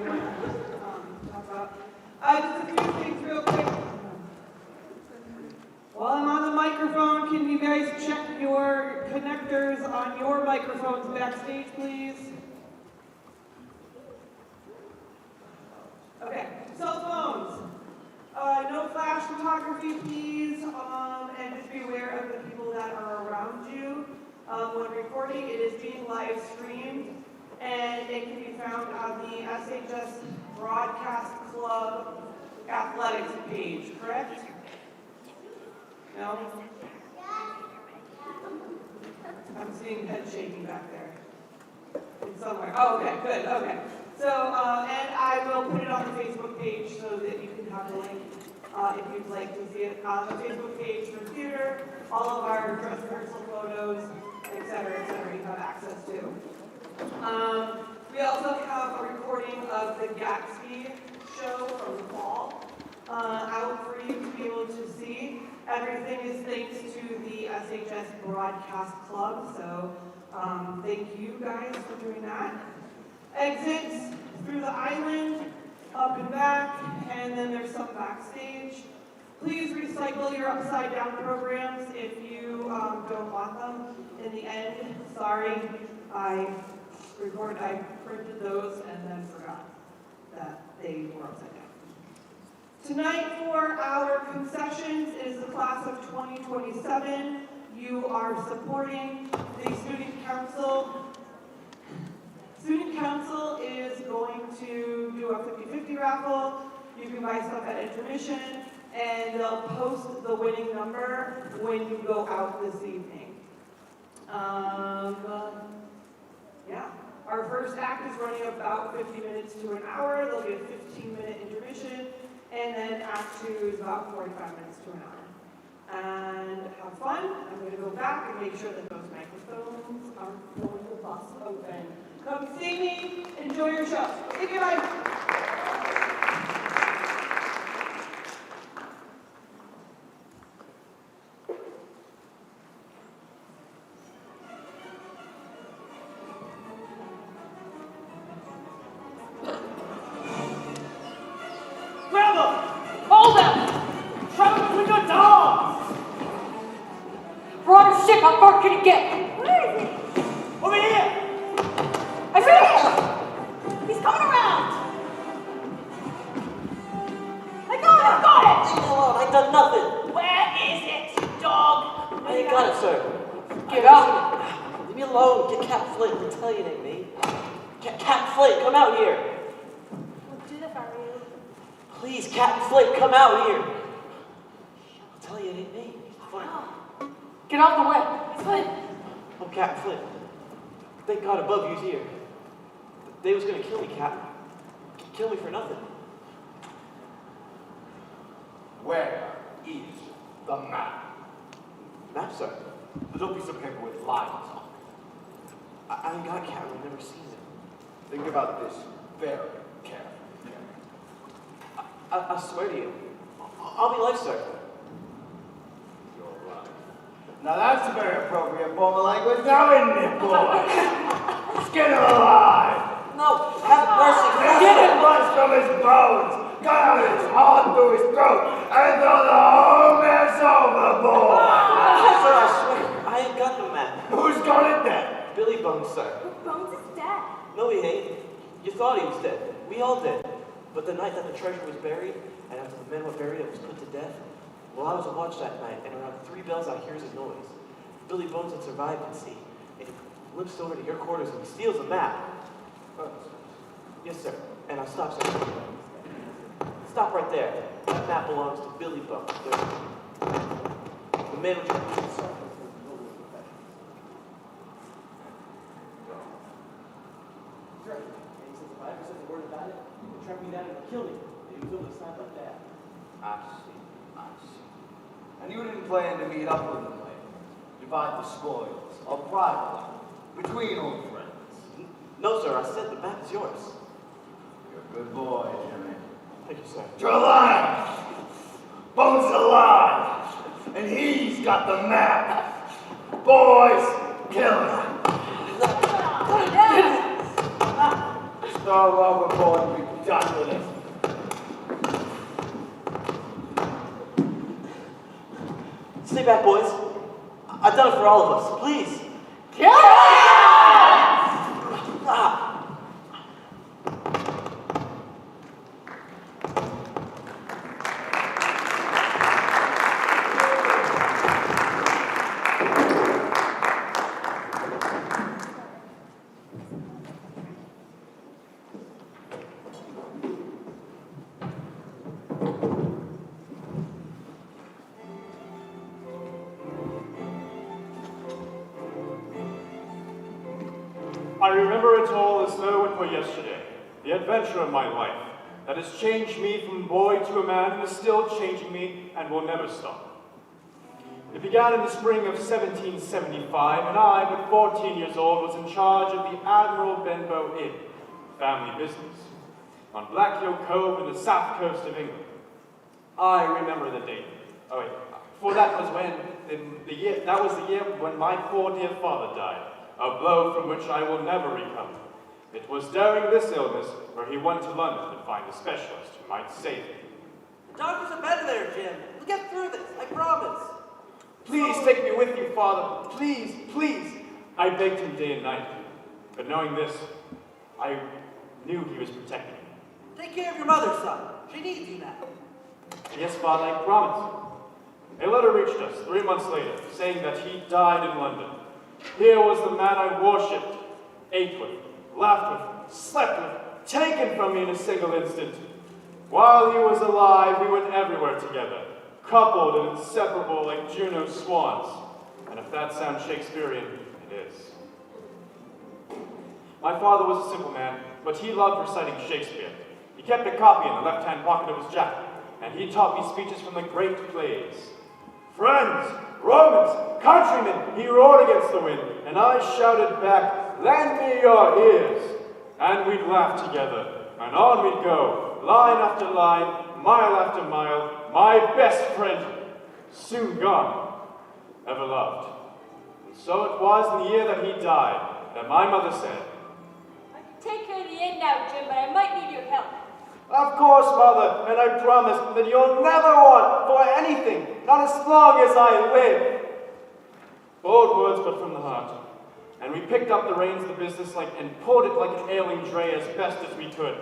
you want to talk about. Just a few things real quick. While I'm on the microphone, can you guys check your connectors on your microphones backstage, please? Okay, cell phones. No flash photography, please, and just be aware of the people that are around you. When recording, it is being live streamed, and it can be found on the SHS Broadcast Club Athletics page, correct? No? I'm seeing head shaking back there. It's somewhere. Oh, okay, good, okay. So, and I will put it on the Facebook page so that you can have the link if you'd like to see it on the Facebook page for theater, all of our dress rehearsal photos, et cetera, you have access to. We also have a recording of the Gatsby show from the fall out for you to be able to see. Everything is thanks to the SHS Broadcast Club, so thank you guys for doing that. Exits through the island, up and back, and then there's some backstage. Please recycle your upside down programs if you don't want them. In the end, sorry, I printed those and then forgot that they were upside down. Tonight for our concessions is the class of 2027. You are supporting the Student Council. Student Council is going to do a 50-50 raffle. You can buy stuff at intermission, and they'll post the winning number when you go out this evening. Yeah. Our first act is running about 50 minutes to an hour. There'll be a 15-minute intermission, and then act 2 is about 45 minutes to an hour. And have fun. I'm going to go back and make sure that those microphones aren't going to bust open. Come see me. Enjoy your show. Thank you, guys. How far can he get? Where is he? Over here! I see him! He's coming around! I got it! Leave me alone, I done nothing. Where is it, dog? I ain't got it, sir. Get out! Leave me alone, get Cat Flint. I tell you it ain't me. Cat Flint, come out here. We'll do that if I were you. Please, Cat Flint, come out here. I'll tell you it ain't me. Fine. Get off the way. Flint. I'm Captain Flint. Thank God above you's here. They was gonna kill me, Cap. Kill me for nothing. Where is the map? Map, sir? The little piece of paper with lines on it. I ain't got Cap. I've never seen it. Think about this very carefully. I swear to you, I'll be life, sir. Now that's a very appropriate form of language, now isn't it, boy? Skin him alive! No, have mercy. Get his blood from his bones, cut out his heart through his throat, and throw the whole mess overboard! Sir, I swear, I ain't got the map. Who's got it then? Billy Bones, sir. Bones is dead. No, he ain't. You thought he was dead. We all did. But the night that the treasure was buried, and after the men were buried, it was put to death. Well, I was at watch that night, and around 3 bells I hears a noise. Billy Bones had survived, you see, and he limps over to your quarters and he steals a map. Yes, sir. And I stop, sir. Stop right there. That map belongs to Billy Bones. The man with your boots. Right. And he says, if I ever said a word about it, he'll track me down and kill me. And he'll kill me snap like that. I see. And you didn't plan to meet up with him later. Divide the spoils, or privately, between old friends. No, sir, I said the map is yours. You're a good boy, Jimmy. Thank you, sir. You're alive! Bones alive! And he's got the map! Boys, kill him! start overboard and be done with it. Stay back, boys. I've done it for all of us. Please. I remember it all as though it were yesterday, the adventure of my life, that has changed me from boy to a man and is still changing me and will never stop. It began in the spring of 1775, and I, but 14 years old, was in charge of the Admiral Benbow Inn, family business, on Black Hill Cove in the south coast of England. I remember the date. Oh wait, for that was when that was the year when my poor dear father died. A blow from which I will never recover. It was during this illness where he went to London to find a specialist who might save him. The doctors are better there, Jim. We'll get through this, I promise. Please take me with you, Father. Please, please. I begged him day and night. But knowing this, I knew he was protecting me. Take care of your mother, son. She needs you now. Yes, Father, I promise. A letter reached us 3 months later, saying that he died in London. Here was the man I worshipped, ate with, laughed with, slept with, taken from me in a single instant. While he was alive, we went everywhere together, coupled and inseparable like Juno's swans. And if that sounds Shakespearean, it is. My father was a simple man, but he loved reciting Shakespeare. He kept a copy in the left-hand pocket of his jacket, and he taught me speeches from the great plays. Friends, Romans, countrymen, he roared against the wind, and I shouted back, lend me your ears. And we'd laugh together, and on we'd go, line after line, mile after mile, my best friend, soon gone, ever loved. And so it was in the year that he died, that my mother said, I can take care of the inn now, Jim, but I might need your help. Of course, Mother, and I promise that you'll never want for anything, not as long as I live. Bold words, but from the heart. And we picked up the reins of the business and pulled it like an ailing dray as best as we could.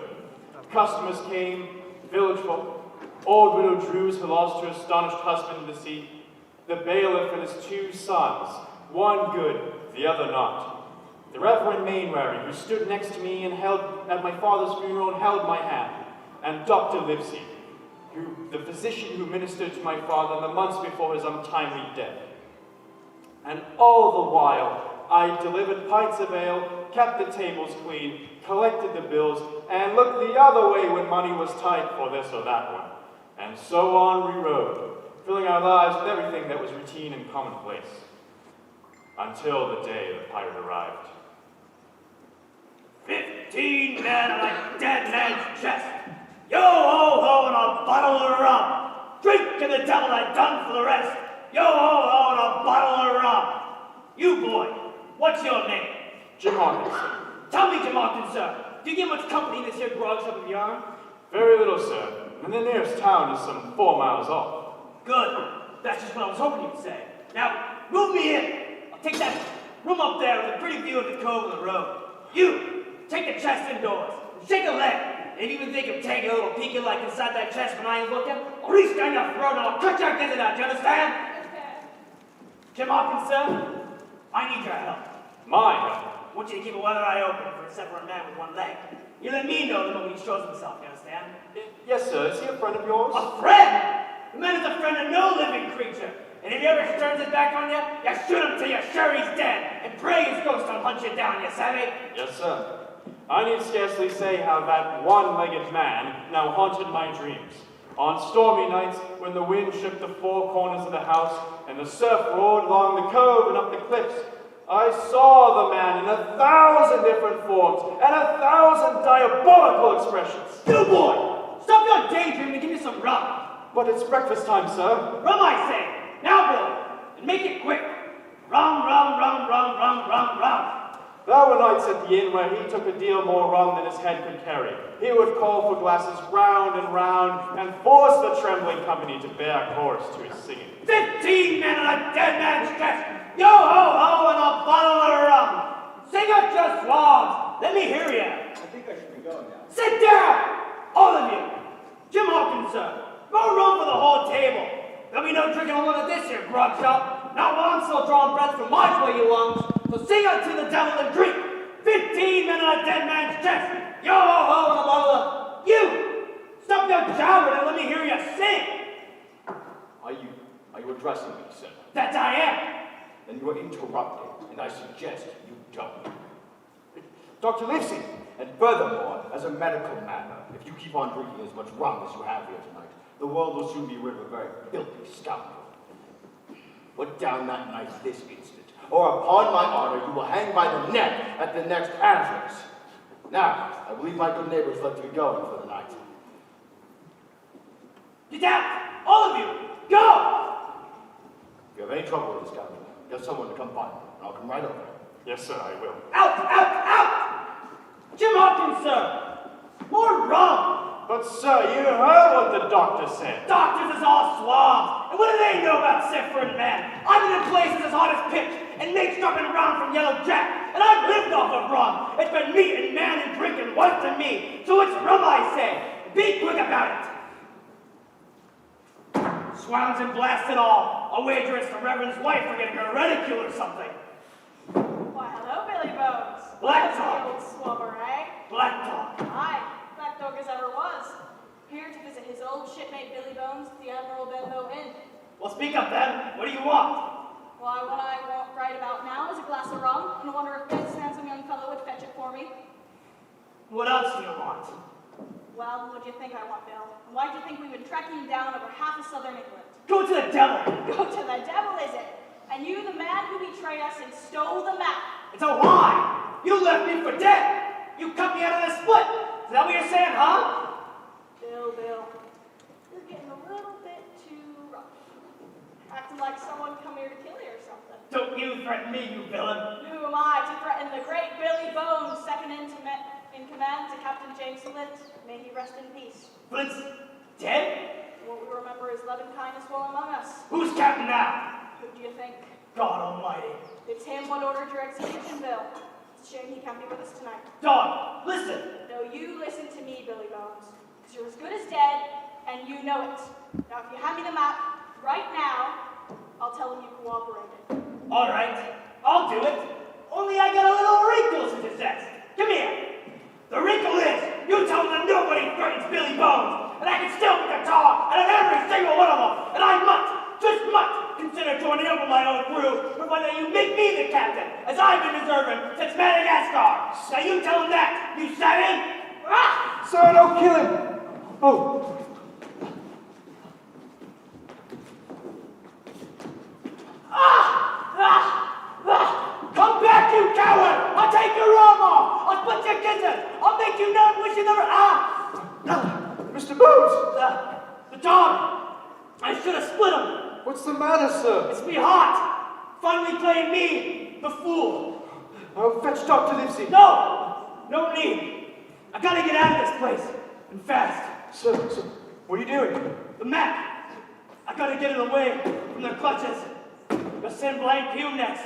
Customers came, village folk, old widow Drews who lost her astonished husband in the sea, the bailiff and his 2 sons, one good, the other not. The Reverend Mainwaring, who stood next to me and held at my father's funeral and held my hand, and Dr. Livesey, the physician who ministered to my father in the months before his untimely death. And all the while, I delivered pints of ale, kept the tables clean, collected the bills, and looked the other way when money was tight for this or that one. And so on we rode, filling our lives with everything that was routine and commonplace, until the day the pirate arrived. 15 men on a dead man's chest. Yo-ho-ho and a bottle of rum. Drink to the devil and done for the rest. Yo-ho-ho and a bottle of rum. You boy, what's your name? Jim Hawkins. Tell me, Jim Hawkins, sir, do you get much company in this here grog shop of your arm? Very little, sir, and the nearest town is some 4 miles off. Good. That's just what I was hoping you'd say. Now, move me in. I'll take that room up there with a pretty view of the cove and the road. You, take the chest indoors, and shake a leg. And even think of taking a little peeking like inside that chest when I ain't looking, I'll reach down your throat and I'll cut your gizzard out, do you understand? Jim Hawkins, sir, I need your help. My help? I want you to keep one eye open for a separate man with one leg. You let me know the moment he shows himself, you understand? Yes, sir. Is he a friend of yours? A friend? The man is a friend of no living creature. And if he ever turns his back on you, you shoot him till you're sure he's dead. And pray his ghost don't hunt you down, you savvy? Yes, sir. I need scarcely say how that one-legged man now haunted my dreams. On stormy nights, when the wind shook the 4 corners of the house, and the surf roared along the cove and up the cliffs, I saw the man in 1,000 different forms and 1,000 diabolical expressions. You boy! Stop your daydreaming and give me some rum. But it's breakfast time, sir. Rum, I say. Now, boy, and make it quick. Rum, rum, rum, rum, rum, rum, rum. There were nights at the inn where he took a deal more rum than his head could carry. He would call for glasses round and round and force the trembling company to bear chorus to his singing. 15 men on a dead man's chest. Yo ho ho and a bottle of rum. Sing out your swabs. Let me hear you. I think I should be going now. Sit down, all of you. Jim Hawkins, sir. More room for the whole table. There'll be no drinking alone at this here grog shop. Not while I'm still drawing breath from my sweaty lungs. So sing out to the devil and drink. 15 men on a dead man's chest. Yo ho ho and a bottle of... You! Stop your jabbering and let me hear you sing. Are you addressing me, sir? That I am. Then you are interrupting, and I suggest you don't. Dr. Livesey! And furthermore, as a medical matter, if you keep on drinking as much rum as you have here tonight, the world will soon be rid of a very filthy scoundrel. Put down that knife this instant, or upon my honor, you will hang by the neck at the next address. Now, I believe my good neighbors let you be going for the night. Get out! All of you! Go! If you have any trouble with this scoundrel, get someone to come find me, and I'll come right over. Yes, sir, I will. Out! Out! Out! Jim Hawkins, sir! More rum! But, sir, you heard what the doctor said. Doctors is all swabs! And what do they know about Sifford, man? I've been in places as hot as pitch, and mates dropping around from Yellow Jack, and I've lived off of rum. It's been meat and man and drinking once to me. So it's rum, I say. Be quick about it. Swounds and blasts and all. A wager it's the Reverend's wife for getting her reticule or something. Why, hello, Billy Bones. Black That's Dog. the old swabber, eh? Black Dog. Aye, Black Dog as ever was. Here to visit his old shipmate Billy Bones at the Admiral Benbow Inn. Well, speak up then. What do you want? Why, what I want right about now is a glass of rum, and I wonder if this handsome young fellow would fetch it for me. What else do you want? Well, what do you think I want, Bill? And why do you think we've been trekking down over half of southern England? Go to the devil. Go to the devil, is it? And you, the man who betrayed us and stole the map. It's a lie. You left me for dead. You cut me out of the split. Is that what you're saying, huh? Bill, you're getting a little bit too rough. Acting like someone come here to kill you or something. Don't you threaten me, you villain. Who am I to threaten the great Billy Bones, second in command to Captain James Flint? May he rest in peace. Flint's dead? What we remember is loving kindness while among us. Who's captain now? Who do you think? God almighty. It's him what ordered your execution, Bill. It's a shame he can't be with us tonight. Dog, listen. No, you listen to me, Billy Bones. Because you're as good as dead, and you know it. Now, if you hand me the map right now, I'll tell him you cooperated. All right, I'll do it. Only I got a little wrinkle to possess. Come here. The wrinkle is, you tell them that nobody threatens Billy Bones, and I can still be the talk out of every single one of them, and I just must, consider joining up with my own crew, provided you make me the captain, as I've been deserving since Madagascar. Now you tell them that, you savvy? Ah! Sir, don't kill him! Oh. Come back, you coward! I'll take your arm off! I'll split your kisses! I'll make you not wish you never... Mr. Bones! The dog! I should have split him! What's the matter, sir? It's me hot! Finally playing me, the fool! I'll fetch Dr. Livesey. No need! I gotta get out of this place, and fast. Sir, what are you doing? The map! I gotta get it away from their clutches. They'll send Blind Pew next.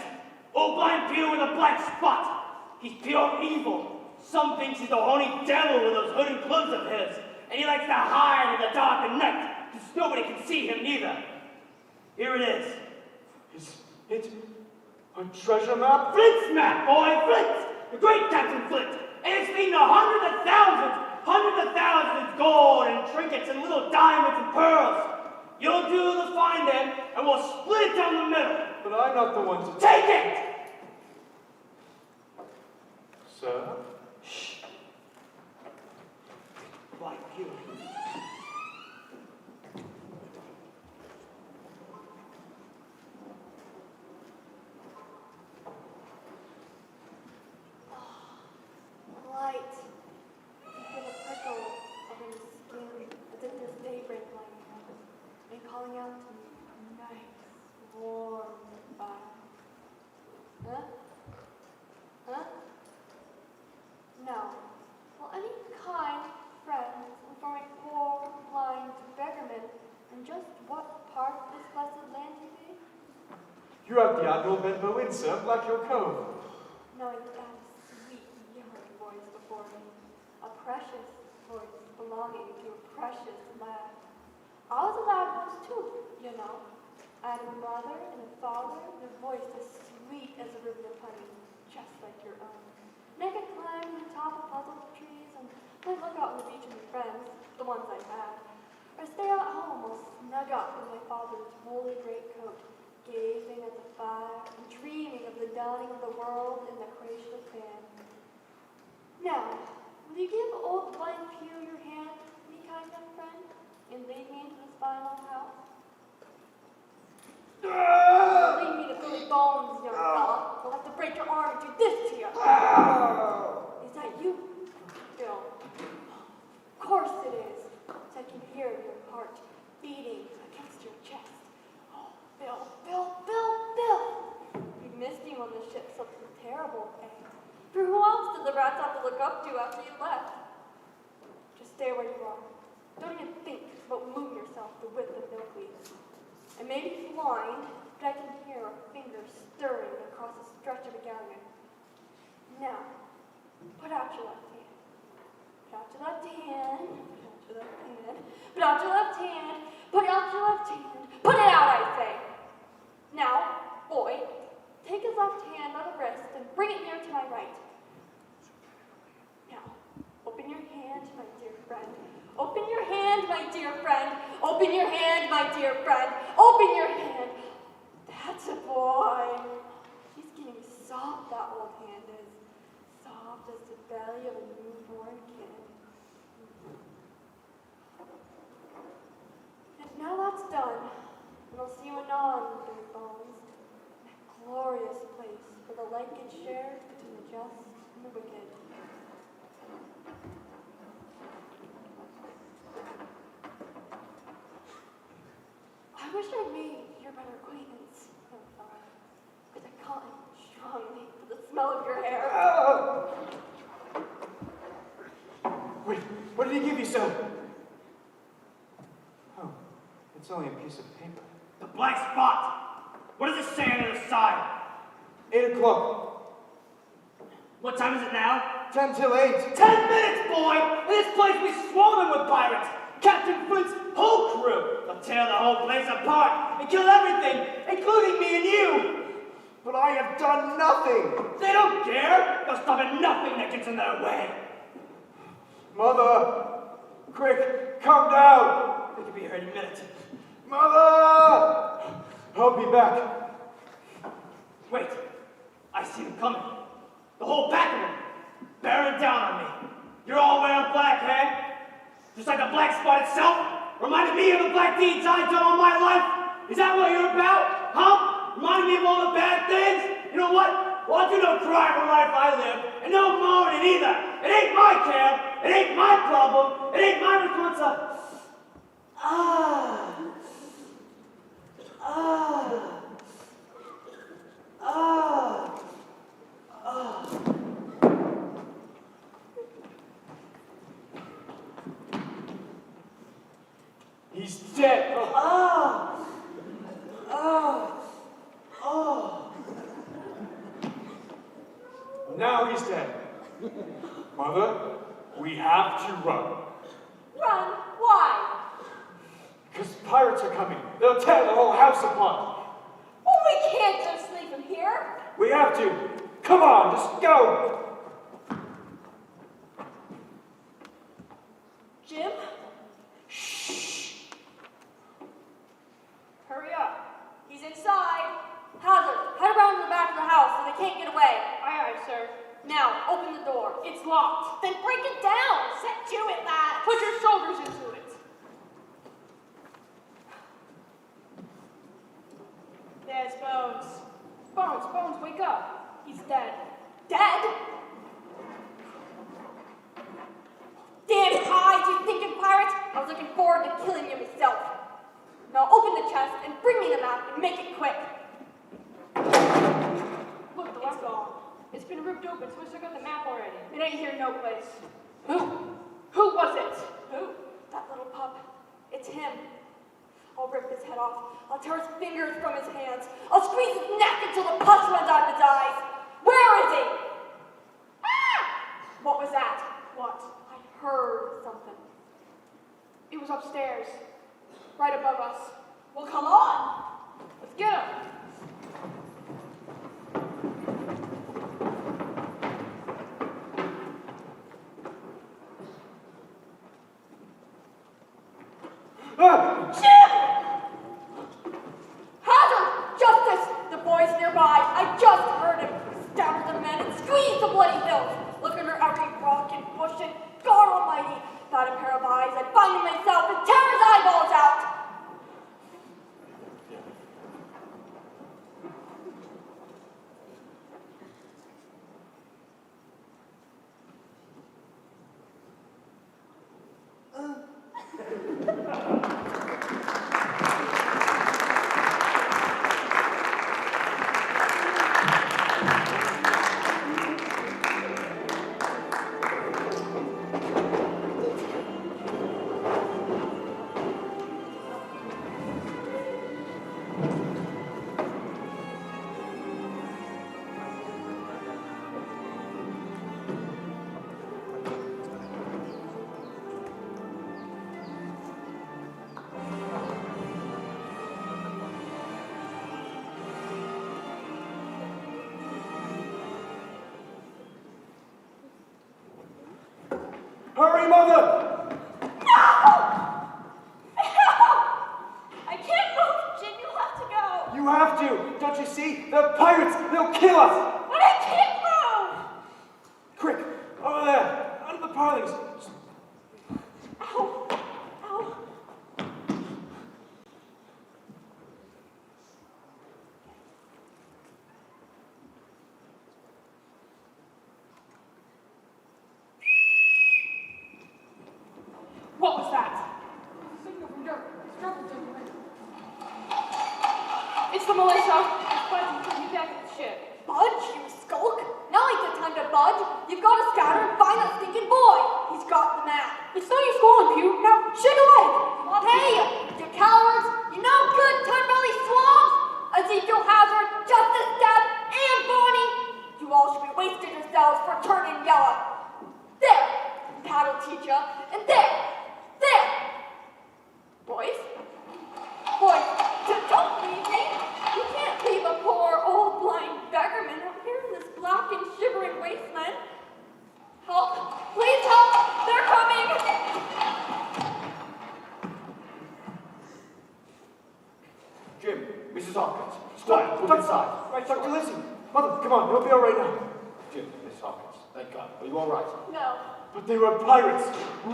Old Blind Pew with a black spot. He's pure evil. Some thinks he's the horny devil with those hooded clothes of his. And he likes to hide in the dark at night, because nobody can see him neither. Here it is. Is it a treasure map? Flint's map, boy, Flint! The great Captain Flint. And it's meaning hundreds of thousands, gold and trinkets and little diamonds and pearls. You'll do the finding, and we'll split it down the middle. But I'm not the one to... Take it! Sir? Shh. Like you. Light. You feel a prickle of his skin as if there's daybreak lighting up, and calling out to me, nice, warm fire. Huh? You have the Admiral Benbow insert like your cove. Knowing that sweet young voice before me, a precious voice belonging to a precious lad. I was a lad once too, you know. I had a mother and a father and a voice as sweet as a ribbon of honey, just like your own. And I could climb to the top of puzzle trees and play lookout on the beach with my friends, the ones I had, or stay out home all snug up in my father's woolly greatcoat, gazing at the fire and dreaming of the dawning of the world in the gracious hand. Now, will you give old blind Pew your hand, me kind young friend, and lead me into this fine old house? Lead me to Billy Bones, young fella. We'll have to break your arm and do this to you. Is that you, Bill? Of course it is. So I can hear your heart beating against your chest. Oh, Bill, Bill, Bill, Bill! We missed you on the ship something terrible, eh? For who else did the rats have to look up to after you left? Just stay where you are. Don't even think about moving yourself the width of milkweed. I may be blind, but I can hear a finger stirring across a stretch of a galleon. Now, put out your left hand. Put out your left hand. Put out your left hand. Put out your left hand. Put out your left hand. Put it out, I say. Now, boy, take his left hand by the wrist and bring it near to my right. Now, open your hand, my dear friend. Open your hand, my dear friend. Open your hand, my dear friend. Open your hand. That's a boy. He's getting soft, that old hand is. Soft as the belly of a newborn kid. And now that's done, and I'll see you anon, Billy Bones. That glorious place where the light gets shared between the just and the wicked. I wish I'd made your better acquaintance, young fella, because I caught strongly for the smell of your hair. Wait, what did he give you, sir? Oh, it's only a piece of paper. The black spot. What does it say on the side? 8 o'clock. What time is it now? 10 till 8. 10 minutes, boy! And this place will be swarming with pirates! Captain Flint's whole crew! They'll tear the whole place apart and kill everything, including me and you! But I have done nothing. They don't care! They'll stop at nothing that gets in their way! Mother! Quick, come down! They could be here any minute. Mother! I'll be back. Wait, I see them coming. The whole pack of them, bearing down on me. You're all wearing black, eh? Just like the black spot itself, reminded me of the black deeds I've done all my life. Is that what you're about, huh? Reminding me of all the bad things? You know what? Well, I'll do no crime for life I live, and no mourning either. It ain't my care. It ain't my problem. It ain't my responsibility. He's dead. Now he's dead. Mother, we have to run. Run? Why? Because pirates are coming. They'll tear the whole house apart. Well, we can't just leave him here. We have to. Come on, just go. Jim? Hurry up. He's inside. Hazard, head around to the back of the house so they can't get away. Aye, aye, sir. Now, open the door. It's locked. Then break it down. Set to it, lad. Put your shoulders into it. There's Bones. Bones, wake up. He's dead. Dead? Damn hides, you thinking pirate! I was looking forward to killing you myself. Now open the chest and bring me the map and make it quick. Look, it's gone. It's been ripped open, so I still got the map already. It ain't here no place. Who? Who was it? Who? That little pup. It's him. I'll rip his head head off. I'll tear his fingers from his hands. I'll squeeze his neck until the pus runs out of his eyes. Where is he? Ah! What was that? What? I heard something. It was upstairs, right above us. Well, come on. Let's get him. Hazard! Justice! The boy's nearby. I just heard him. Stabber the men and squeeze the bloody hills. Look under every rock and bush and God almighty. Without a pair of eyes, I'd find him myself and tear his eyeballs out. Hurry, mother! I can't move, Jim. You'll have to go. You have to! Don't you see? They're pirates! They'll kill us! But I can't move. Quick! Over there! Under the pilings! Ow. Ow. What was that? Signal from Dirk. Struggle, gentlemen. It's the militia. It's fighting for you back at the ship. Budge, you skulk. Now ain't the time to budge. You've got to scatter and find that stinking boy. He's got the map. It's no use going, Pew. Now, shake a leg. Hey, you cowards. You no good, Tun-Belly swabs. Ezekiel Hazard, Justice Deb, and Bonnie. You all should be wasting yourselves for turning yellow. There. That'll teach ya. And there. There. Boys. Boys, don't leave me. You can't leave a poor old blind beggarman out here in this black and shivering wasteland. Help. Please help. They're coming. Jim, Mrs. Hopkins, stop, move inside. Right, Dr. Lizzie! Mother, come on, it'll be all right now. Jim, Miss Hopkins, thank God. Are you all right? No. But they were pirates!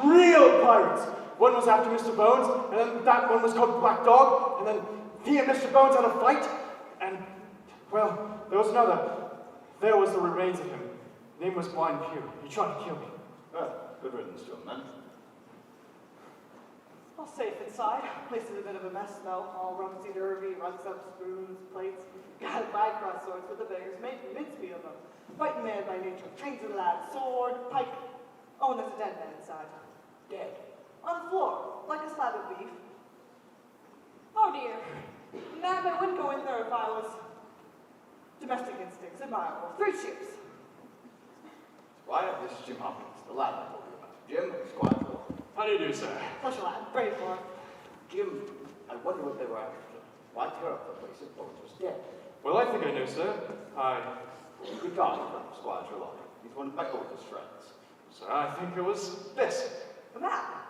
Real pirates! One was after Mr. Bones, and then that one was called Black Dog, and then he and Mr. Bones had a fight, and, well, there was another. There was the remains of him. Name was Blind Pew. He tried to kill me. Well, good riddance to him, then. All safe inside. Place is a bit of a mess, though. All rumsy-derby, runs up spoons, plates. Gotta buy cross swords with the beggars, making mincemeat of them. Fighting man by nature, trains of the lad, sword, pike. Oh, and there's a dead man inside. Dead. On the floor, like a slab of beef. Oh dear. Ma'am, I wouldn't go in there if I was domestic instincts, admirable. 3 cheers. Squire, this is Jim Hopkins, the lad I told you about. Jim, Squire Phil. How do you do, sir? Such a lad, brave for him. Jim, I wonder what they were after. Why tear up the place if Bones was dead? Well, I think I know, sir. Good God, Squire Trelawney. He's one of my oldest friends. Sir, I think it was this. The map.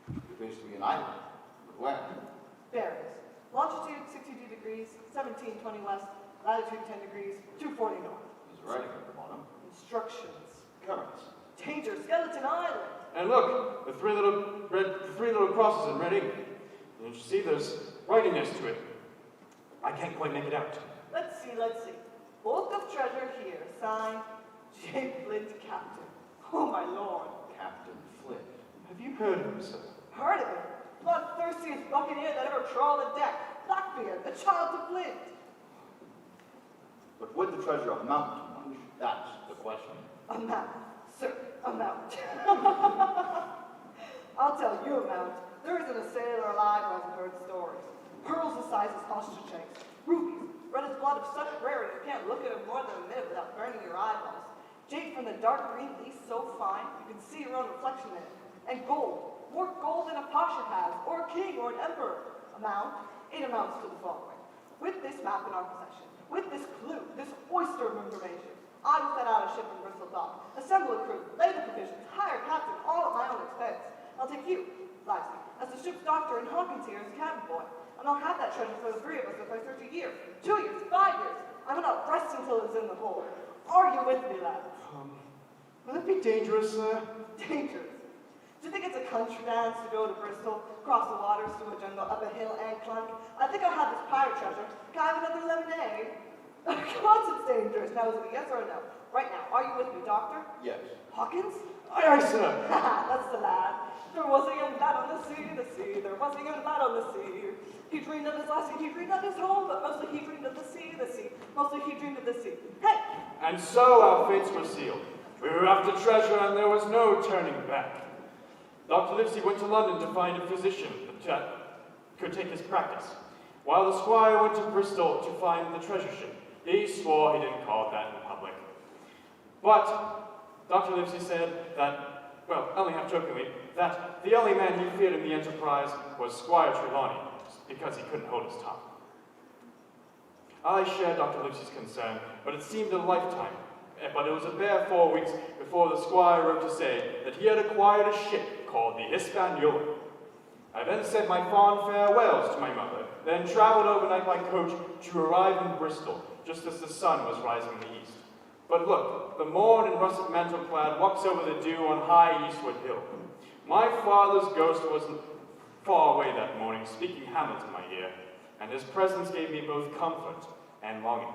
It appears to be an island. But where? Bearings. Longitude 62 degrees, 1720 west, latitude 10 degrees, 240 north. There's writing at the bottom. Instructions. Currents. Danger, Skeleton Island. And look, the three little crosses in red ink. And you see, there's writing next to it. I can't quite make it out. Let's see. Bulk of treasure here, signed J. Flint, Captain. Oh, my lord. Captain Flint. Have you heard of him, sir? Heard of him. Bloodthirstiest buccaneer that ever trawled a deck. Blackbeard, the child of Flint. But would the treasure amount to much? That's the question. Amount, sir, amount. I'll tell you, Mount. There isn't a sailor alive who hasn't heard stories. Pearls the size of ostrich eggs, rubies, red as blood of such rarity you can't look at them more than a minute without burning your eyeballs. Jade from the dark green leaf so fine you can see your own reflection in it. And gold, more gold than a pasha has, or a king, or an emperor. Amount, it amounts to the following. With this map in our possession, with this clue, this oyster of information, I will set out a ship from Bristol dock, assemble a crew, lay the provisions, hire a captain, all at my own expense. I'll take you, Livesey, as the ship's doctor, and Hawkins here as cabin boy. And I'll have that treasure for the three of us if I search a year, 2 years, 5 years. I will not rest until it is in the hold. Are you with me, lads? Will it be dangerous, sir? Dangerous. Do you think it's a country dance to go to Bristol, cross the waters through a jungle, up a hill and clunk? I think I'll have this pirate treasure. Can I have another lemonade? Of course it's dangerous. Now, is it a yes or a no? Right now, are you with me, doctor? Yes. Hawkins? Aye, aye, sir. That's the lad. There was a young lad on the sea, there was a young lad on the sea. He dreamed of his lassie, he dreamed of his home, but mostly he dreamed of the sea, mostly he dreamed of the sea. Hey! And so our fates were sealed. We were after treasure, and there was no turning back. Dr. Livesey went to London to find a physician that could take his practice, while the squire went to Bristol to find the treasure ship. He swore he didn't call it that in public. But Dr. Livesey said that, well, only half jokingly, that the only man he feared in the enterprise was Squire Trelawney, because he couldn't hold his tongue. I shared Dr. Livesey's concern, but it seemed a lifetime. But it was a bare 4 weeks before the squire wrote to say that he had acquired a ship called the Hispaniola. I then said my fond farewells to my mother, then traveled overnight by coach to arrive in Bristol, just as the sun was rising in the east. But look, the morn in russet mantle cloud walks over the dew on high eastward hill. My father's ghost wasn't far away that morning, speaking Hamlet in my ear, and his presence gave me both comfort and longing.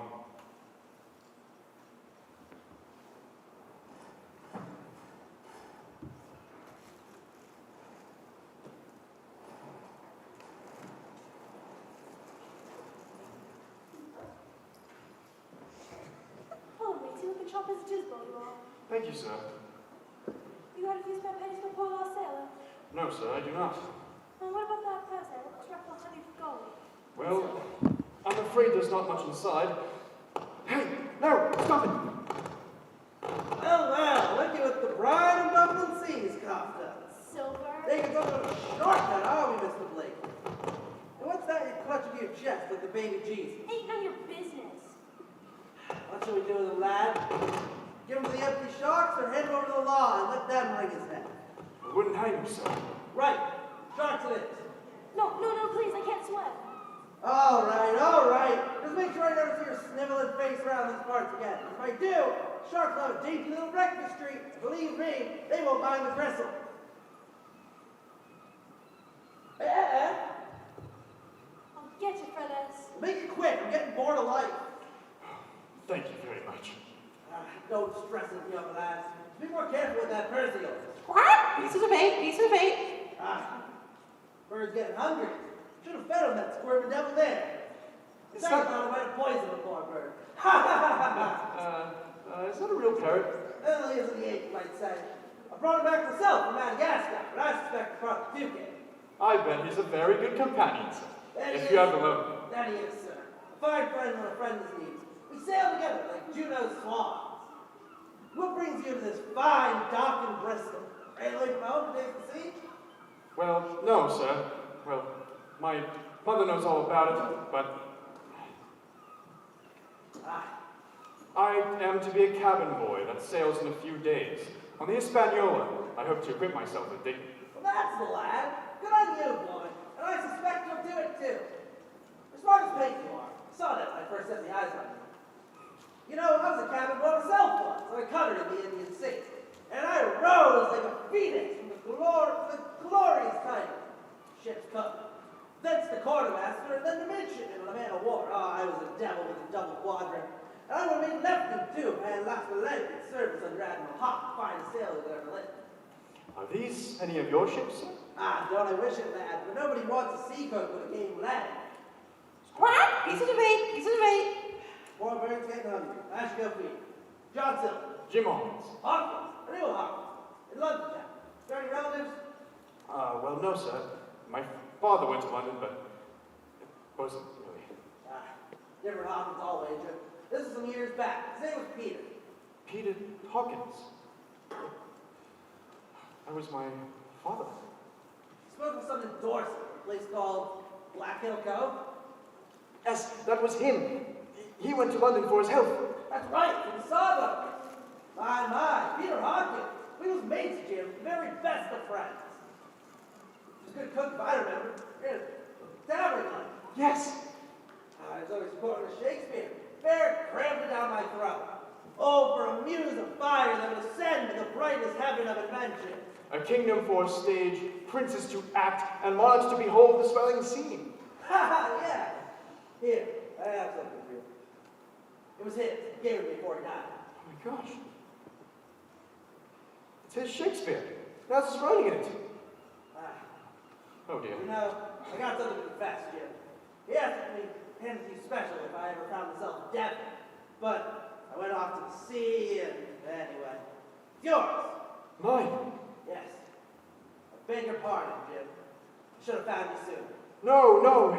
Sharp as a chisel, you are. Thank you, sir. You got a few spare pennies for a poor lost sailor? No, sir, I do not. And what about that purse there? What scrap of honey for gold? Well, I'm afraid there's not much inside. Hey, no, stop it! Well, look at what the bride of Dublin Seas coughed up. Silver? Taking something of a shortcut, are we, Mr. Blake? And what's that in clutch of your chest like the baby Jesus? Ain't none of your business. What shall we do with him, lad? Give him to the empty sharks or hand him over to the law and let them wring his neck? I wouldn't hang him, sir. Right. Sharks it is. No, please, I can't swim. All right. Just make sure I never see your sniveling face around these parts again. If I do, sharks will have a dainty little breakfast treat. Believe me, they won't mind the gristle. I'll get you for this. Make it quick. I'm getting bored of life. Thank you very much. Don't stress it, young lads. Be more careful with that purse of yours. What? Pieces of bait. Bird's getting hungry. Should have fed him that squirming devil there. It's not found a way to poison the poor bird. Is that a real parrot? Well, he isn't the ape, you might say. I brought him back myself from Madagascar, but I suspect the front of Duke. I bet he's a very good companion, sir. If you have a moment. That he is, sir. A fine friend when a friend is needed. We sail together like Juno's swans. What brings you to this fine dock in Bristol? Ran away from home to take the siege? Well, no, sir. Well, my mother knows all about it, but I am to be a cabin boy that sails in a few days. On the Hispaniola, I hope to equip myself with dignity. Well, that's the lad. Good on you, boy. And I suspect you'll do it too. As smart as paint you are. I saw that when I first set my eyes on you. You know, I was a cabin boy myself once on a cutter in the Indian Sea. And I rose like a phoenix from the glorious title. Ship's company. Thence the quartermaster and then the midshipman on a man of war. I was a devil with a double quadrant. And I would have made lieutenant too if I had lost my leg in service under Admiral Hawke, finest sailor that ever lived. Are these any of your ships, sir? Don't I wish it, lad, but nobody wants a seacoast with a game land. What? Pieces of bait. Poor bird's getting hungry. I should go feed. Johnson. Jim Hawkins. Hawkins. I knew Hawkins. In London town. Got any relatives? Well, no, sir. My father went to London, but it wasn't really. Different Hawkins all Agent. This is some years back. His name was Peter. Peter Hawkins. That was my father. He spoke with some in Dorset, a place called Black Hill Cove. Yes, that was him. He went to London for his health. That's right, from Sabo. My, Peter Hawkins. We was mates, Jim, the very best of friends. He was a good cook, if I remember. In a tavern like. Yes. I was always quoting Shakespeare. Fair crammed it down my throat. Oh, for a muse of fire that would ascend to the brightest heaven of invention. A kingdom for a stage, princes to act, and monarchs to behold the swelling scene. Ha ha, yeah. Here, I have something for you. It was his. He gave it me before he died. Oh my gosh. It's his Shakespeare. How's his writing in it? Oh dear. You know, I got something to confess, Jim. He asked me anything special if I ever found myself dead. But I went off to the sea and anyway. It's yours. Mine? Yes. I beg your pardon, Jim. I should have found you sooner. No,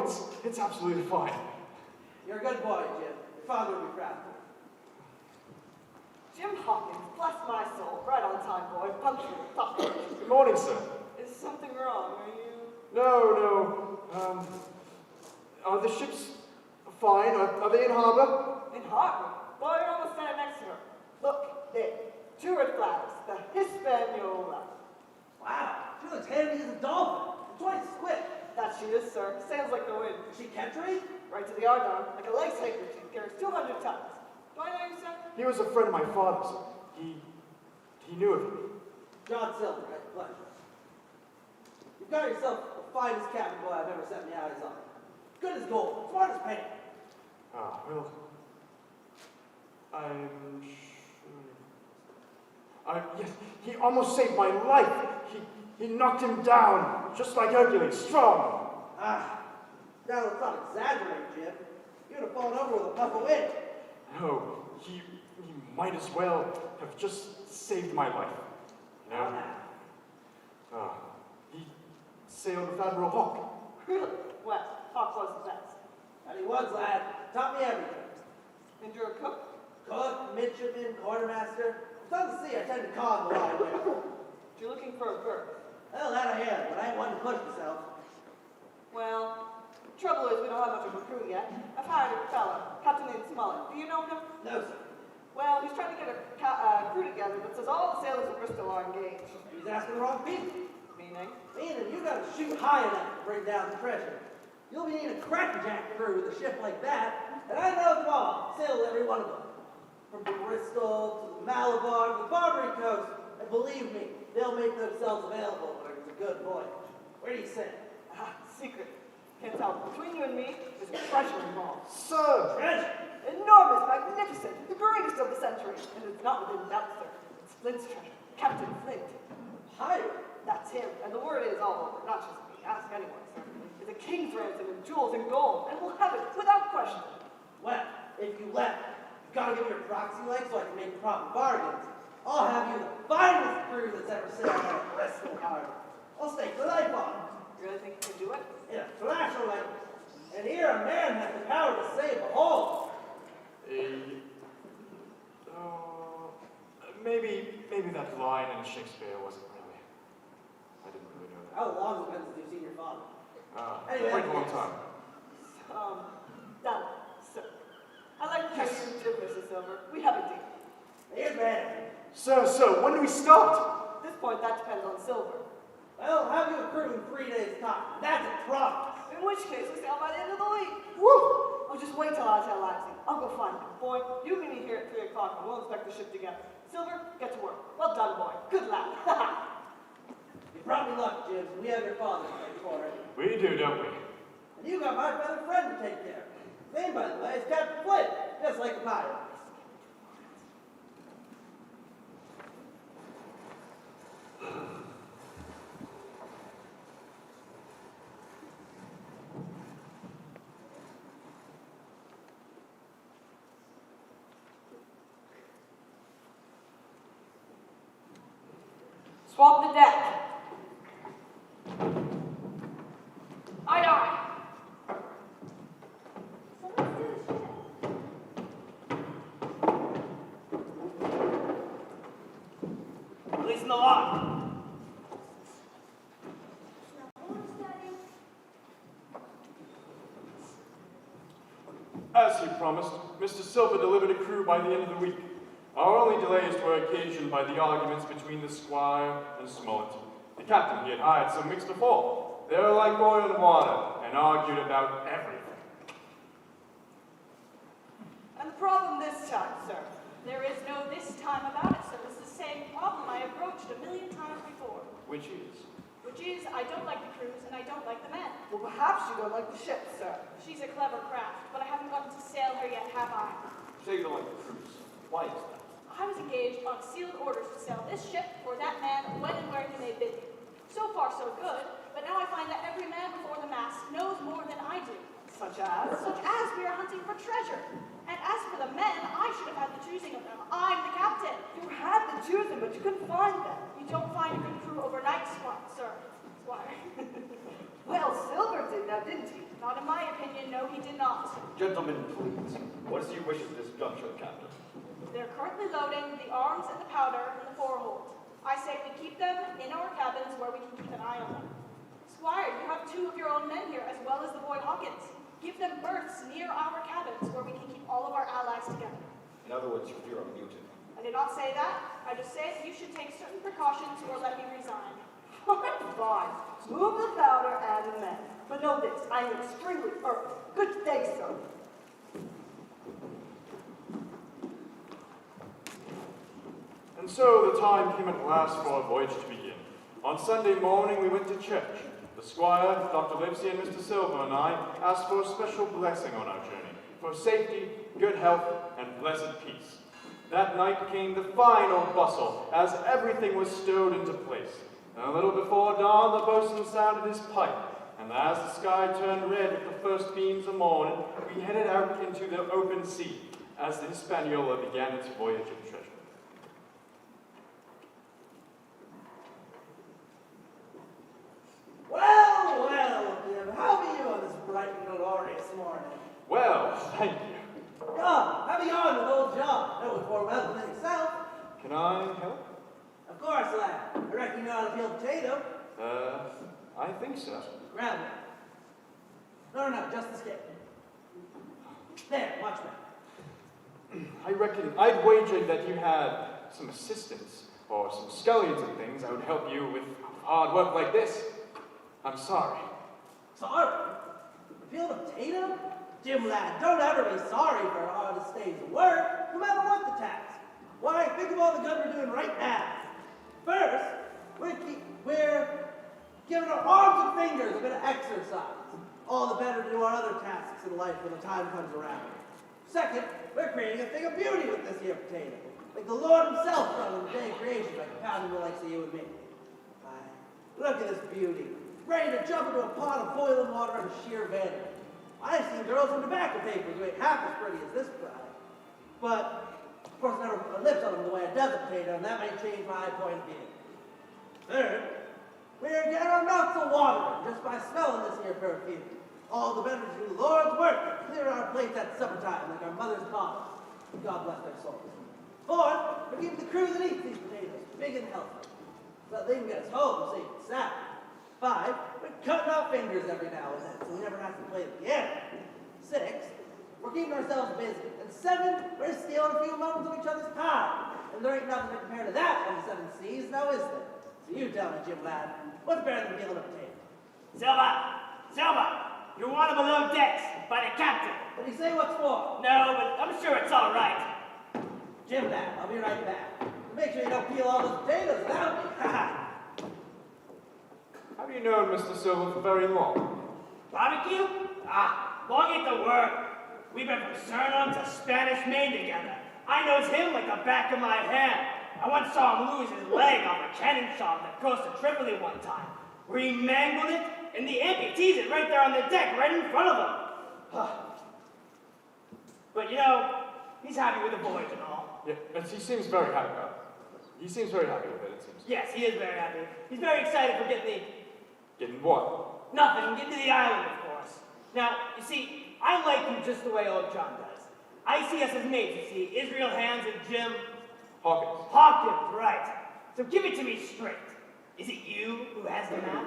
it's absolutely fine. You're a good boy, Jim. Your father will be proud of you. Jim Hawkins, bless my soul. Right on time, boy. Punctual. Thoughtful. Good morning, sir. Is something wrong? Are you... No. Are the ships fine? Are they in harbor? in harbor? Boy, you're almost standing next to her. Look, there. 2 red flags. The Hispaniola. Wow, she looks handy as a dolphin. Twice squid. That she is, sir. Sails like the wind. Is she Ketri? Right to the yard arm, like a lace handkerchief. Carries 200 tons. Do I know you, sir? He was a friend of my father's. He knew of him. John Silver, right? Pleasure. You've got yourself the finest cabin boy I've ever set my eyes on. Good as gold, smart as paint. Ah, well, I'm sure. Yes, he almost saved my life. He knocked him down, just like Hercules, strong. Now let's not exaggerate, Jim. You'd have fallen over with a puff of wind. No, he might as well have just saved my life. You know? He sailed with Admiral Hawke. Really? Well, Hawk was the best. And he was, lad. Taught me everything. And you're a cook? Cook, midshipman, quartermaster. On the sea, I tend to con the line there. You're looking for a berth. Well, that I am, but I ain't one to push myself. Well, trouble is we don't have much of a crew yet. I've hired a fella, Captain named Smollett. Do you know him? No, sir. Well, he's trying to get a crew together, but says all the sailors in Bristol are engaged. He's asking the wrong people. Meaning? Meaning, you gotta shoot high enough to bring down the treasure. You'll be needing a crackerjack crew with a ship like that, and I know them all. Sail every one of them. From Bristol to the Malabar to the Barbary Coast. And believe me, they'll make themselves available when it's a good boy. Where do you sit? Secret. Can't tell. Between you and me, there's a treasure involved. Sir! Treasure! Enormous, magnificent, the greatest of the century. And it's not within doubt, sir. It's Flint's treasure. Captain Flint. Pirate! That's him. And the word is all over, not just me. Ask anyone, sir. It's a king's ransom in jewels and gold, and we'll have it without question. Well, if you let me, you gotta give me your proxy link so I can make proper bargains. I'll have you the finest crew that's ever sailed out of Bristol Harbor. I'll stake my life on it. You really think you can do it? In a flash of light. And here a man has the power to save a whole. Maybe that line in Shakespeare wasn't really. I didn't really know that. How long has it been since you've seen your father? Quite a long time. Done, sir. I'd like to tell you too, Mrs. Silver. We have a deal. Here's man. So, when do we start? At this point, that depends on Silver. Well, I'll have you a crew in 3 days' time. That's a promise. In which case, we sail by the end of the week. Woo! Well, just wait till I tell Laxey. I'll go find him. Boy, you meet me here at 3 o'clock and we'll inspect the ship together. Silver, get to work. Well done, boy. Good lad. You brought me luck, Jim. We have your father to thank for it. We do, don't we? And you got my better friend to take care of. His name, by the way, is Captain Flint, just like the pirate. Swab the deck. the lock. As he promised, Mr. Silver delivered a crew by the end of the week. Our only delays were occasioned by the arguments between the squire and Smollett. The captain he had hired some weeks before. They were like oil and water, and argued about everything. And the problem this time, sir? There is no this time about it, sir. It's the same problem I approached 1,000,000 times before. Which is? Which is, I don't like the cruise and I don't like the men. Well, perhaps you don't like the ship, sir. She's a clever craft, but I haven't gotten to sail her yet, have I? Say you don't like the cruise. Why is that? I was engaged on sealed orders to sail this ship for that man when and where he may bid me. So far, so good, but now I find that every man before the mast knows more than I do. Such as? Such as we are hunting for treasure. And as for the men, I should have had the choosing of them. I'm the captain. You had to choose them, but you couldn't find them. You don't find a good crew overnight, sir. Squire. Well, Silver did now, didn't he? Not in my opinion, no, he did not. Gentlemen, please. What is your wish at this juncture, Captain? They're currently loading the arms and the powder in the forehold. I say we keep them in our cabins where we can keep an eye on them. Squire, you have 2 of your own men here, as well as the boy Hawkins. Give them berths near our cabins where we can keep all of our allies together. In other words, you fear a mutiny. I did not say that. I just say that you should take certain precautions or let me resign. Fine. Move the powder and the men. But know this, I am extremely early. Good day, sir. And so the time came at last for our voyage to begin. On Sunday morning we went to church. The squire, Dr. Livesey, and Mr. Silver and I asked for a special blessing on our journey, for safety, good health, and blessed peace. That night came the final bustle, as everything was stowed into place. And a little before dawn, the boatswain sounded his pipe, and as the sky turned red with the first beams of morning, we headed out into the open sea, as the Hispaniola began its voyage of treasure. Well, Jim, how be you on this bright and glorious morning? Well, thank you. Come, have you on with old John? No more weather than yourself. Can I help? Of course, lad. I reckon you know how to peel potato. I think so. Grab it. No, just the stick. There, watch me. I reckon I'd wager that you had some assistants or some scullions and things that would help you with hard work like this. I'm sorry. Sorry? Peel a potato? Jim, lad, don't ever be sorry for a hard day's work, no matter what the task. Why, think of all the good we're doing right now. First, we're giving our arms and fingers a bit of exercise. All the better to do our other tasks in life when the time comes around. Second, we're creating a thing of beauty with this here potato. Like the Lord himself done on the day of creation by compounding the likes of you and me. Why, look at this beauty. Ready to jump into a pot of boiling water out of sheer vanity. I've seen girls in tobacco papers who ain't half as pretty as this bride. But, of course, never put my lips on them the way a desert potato, and that may change my point of view. Third, we're getting our mouths a watering just by smelling this here perfume. All the better to do the Lord's work to clear our plates at suppertime like our mother's promise. God bless their souls. Fourth, we're keeping the crew that eats these potatoes big and healthy, so that they can get us home safe and sound. 5, we're cutting off fingers every now and then, so we never have to play the piano. 6, we're keeping ourselves busy. And 7, we're stealing a few moments of each other's time. And there ain't nothing to compare to that on the 7 seas, now is there? So you tell me, Jim lad, what's better than peeling a potato? Silver, you're wanted below decks by the captain. Did he say what's for? No, but I'm sure it's all right. Jim lad, I'll be right back. Make sure you don't peel all those potatoes without me. Have you known Mr. Silver for very long? Barbecue? Long ain't the word. We've been from Suriname to Spanish Main together. I knows him like the back of my hand. I once saw him lose his leg off a cannon shot that crossed to Tripoli one time, where he mangled it, and the amputees it right there on the deck, right in front of him. But you know, he's happy with the voyage and all. Yeah, but he seems very happy. He seems very happy with it, it seems. Yes, he is very happy. He's very excited for getting Getting what? nothing, getting to the island, of course. Now, you see, I like him just the way old John does. I see us as mates, you see, Israel Hands and Jim Hawkins. Hawkins, right. So give it to me straight. Is it you who has the map?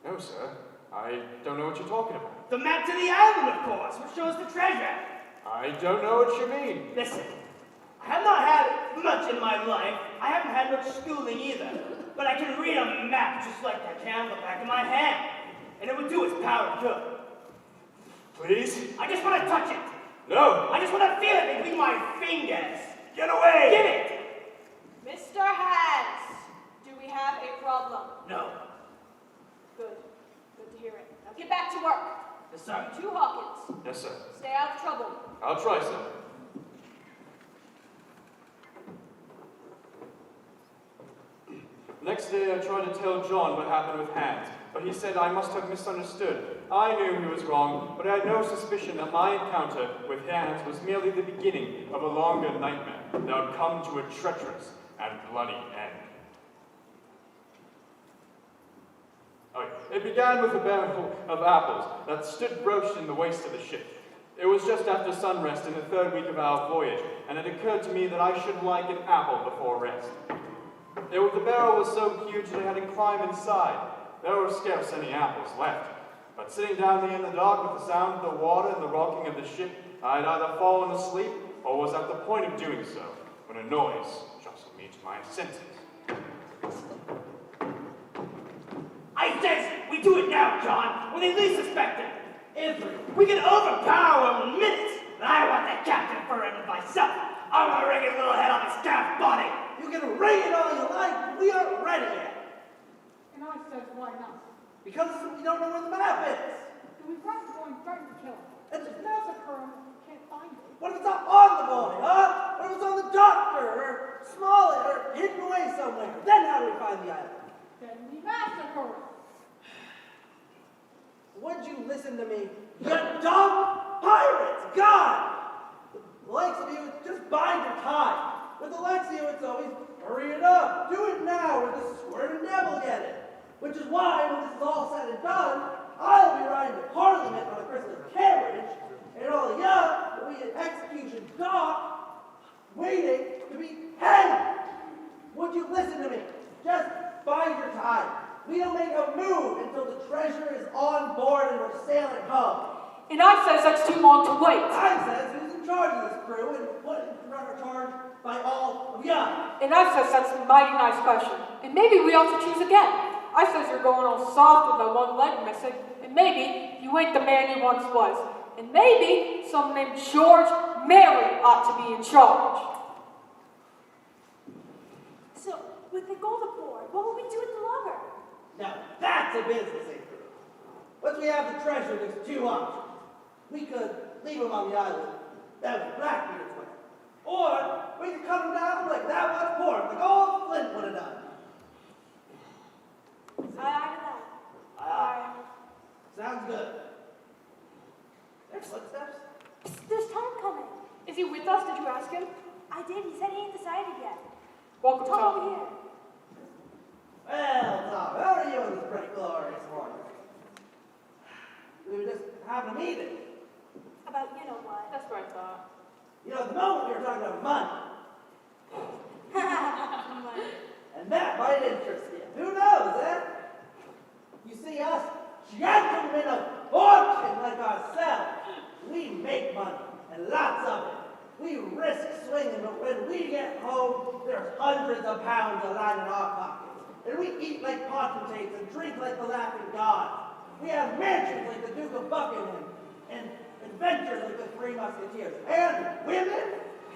No, sir. I don't know what you're talking about. The map to the island, of course, which shows the treasure. I don't know what you mean. Listen, I have not had much in my life. I haven't had much schooling either. But I can read a map just like I can the back of my hand. And it would do its power good. Please? I just want to touch it. No! I just want to feel it between my fingers. Get away! Give it! Mr. Hans, do we have a problem? No. Good. Good to hear it. Now get back to work. Yes, sir. You two Hawkins, Yes, sir. stay out of trouble. I'll try, sir. Next day, I tried to tell John what happened with Hans, but he said I must have misunderstood. I knew he was wrong, but I had no suspicion that my encounter with Hans was merely the beginning of a longer nightmare that would come to a treacherous and bloody end. It began with a barrel of apples that stood broached in the waist of the ship. It was just after sunrest in the 3rd week of our voyage, and it occurred to me that I should like an apple before rest. The barrel was so huge that I had to climb inside. There were scarce any apples left, but sitting down there in the dark with the sound of the water and the rocking of the ship, I had either fallen asleep or was at the point of doing so, when a noise jostled me to my senses. I says we do it now, John, when they least suspect it. We can overpower them in minutes, but I want the captain for it myself. I want to ring his little head on his calf body. You can ring it all you like, but we aren't ready yet. And I says, why not? Because we don't know where the map is. Do we run going threaten to kill him? It's- If massacre him, we can't find him. What if it's not on the boy, huh? What if it's on the doctor, or Smollett, or hidden away somewhere? Then how do we find the island? Then we massacre him. Would you listen to me? You dumb pirates! God! The likes of you, just bide your time. With the likes of you, it's always hurry it up. Do it now, or the squirming devil get it. Which is why, when this is all said and done, I'll be riding to Parliament on a Christmas carriage, and all of ya will be at execution dock, waiting to be hanged. Would you listen to me? Just bide your time. We don't make a move until the treasure is on board and we're sailing home. And I says that's too long to wait. I says who's in charge of this crew and put in charge by all of ya. And I says that's a mighty nice question. And maybe we ought to choose again. I says you're going all soft with that one leg missing. And maybe you ain't the man you once was. And maybe someone named George Mary ought to be in charge. So, with the gold aboard, what will we do with the lugger? Now that's a business increase. Once we have the treasure, there's two options. We could leave him on the island, that was Blackbeard's way. Or we could cut him down like that much pork, like old Flint would have done. Aye to that. Aye. Sounds good. There's footsteps. There's Tom coming. Is he with us? Did you ask him? I did. He said he ain't decided yet. Welcome, Tom Tom. over here. Well, Tom, how are you on this bright, glorious morning? We were just having a meeting. About you know what. That's what I thought. You know, at the moment we were talking about money. And that might interest you. Who knows, eh? You see us gentlemen of fortune like ourselves. We make money, and lots of it. We risk swinging, but when we get home, there's hundreds of pounds of line in our pockets. And we eat like potentates and drink like the laughing gods. We have mansions like the Duke of Buckingham, and adventures like the Three Musketeers. And women?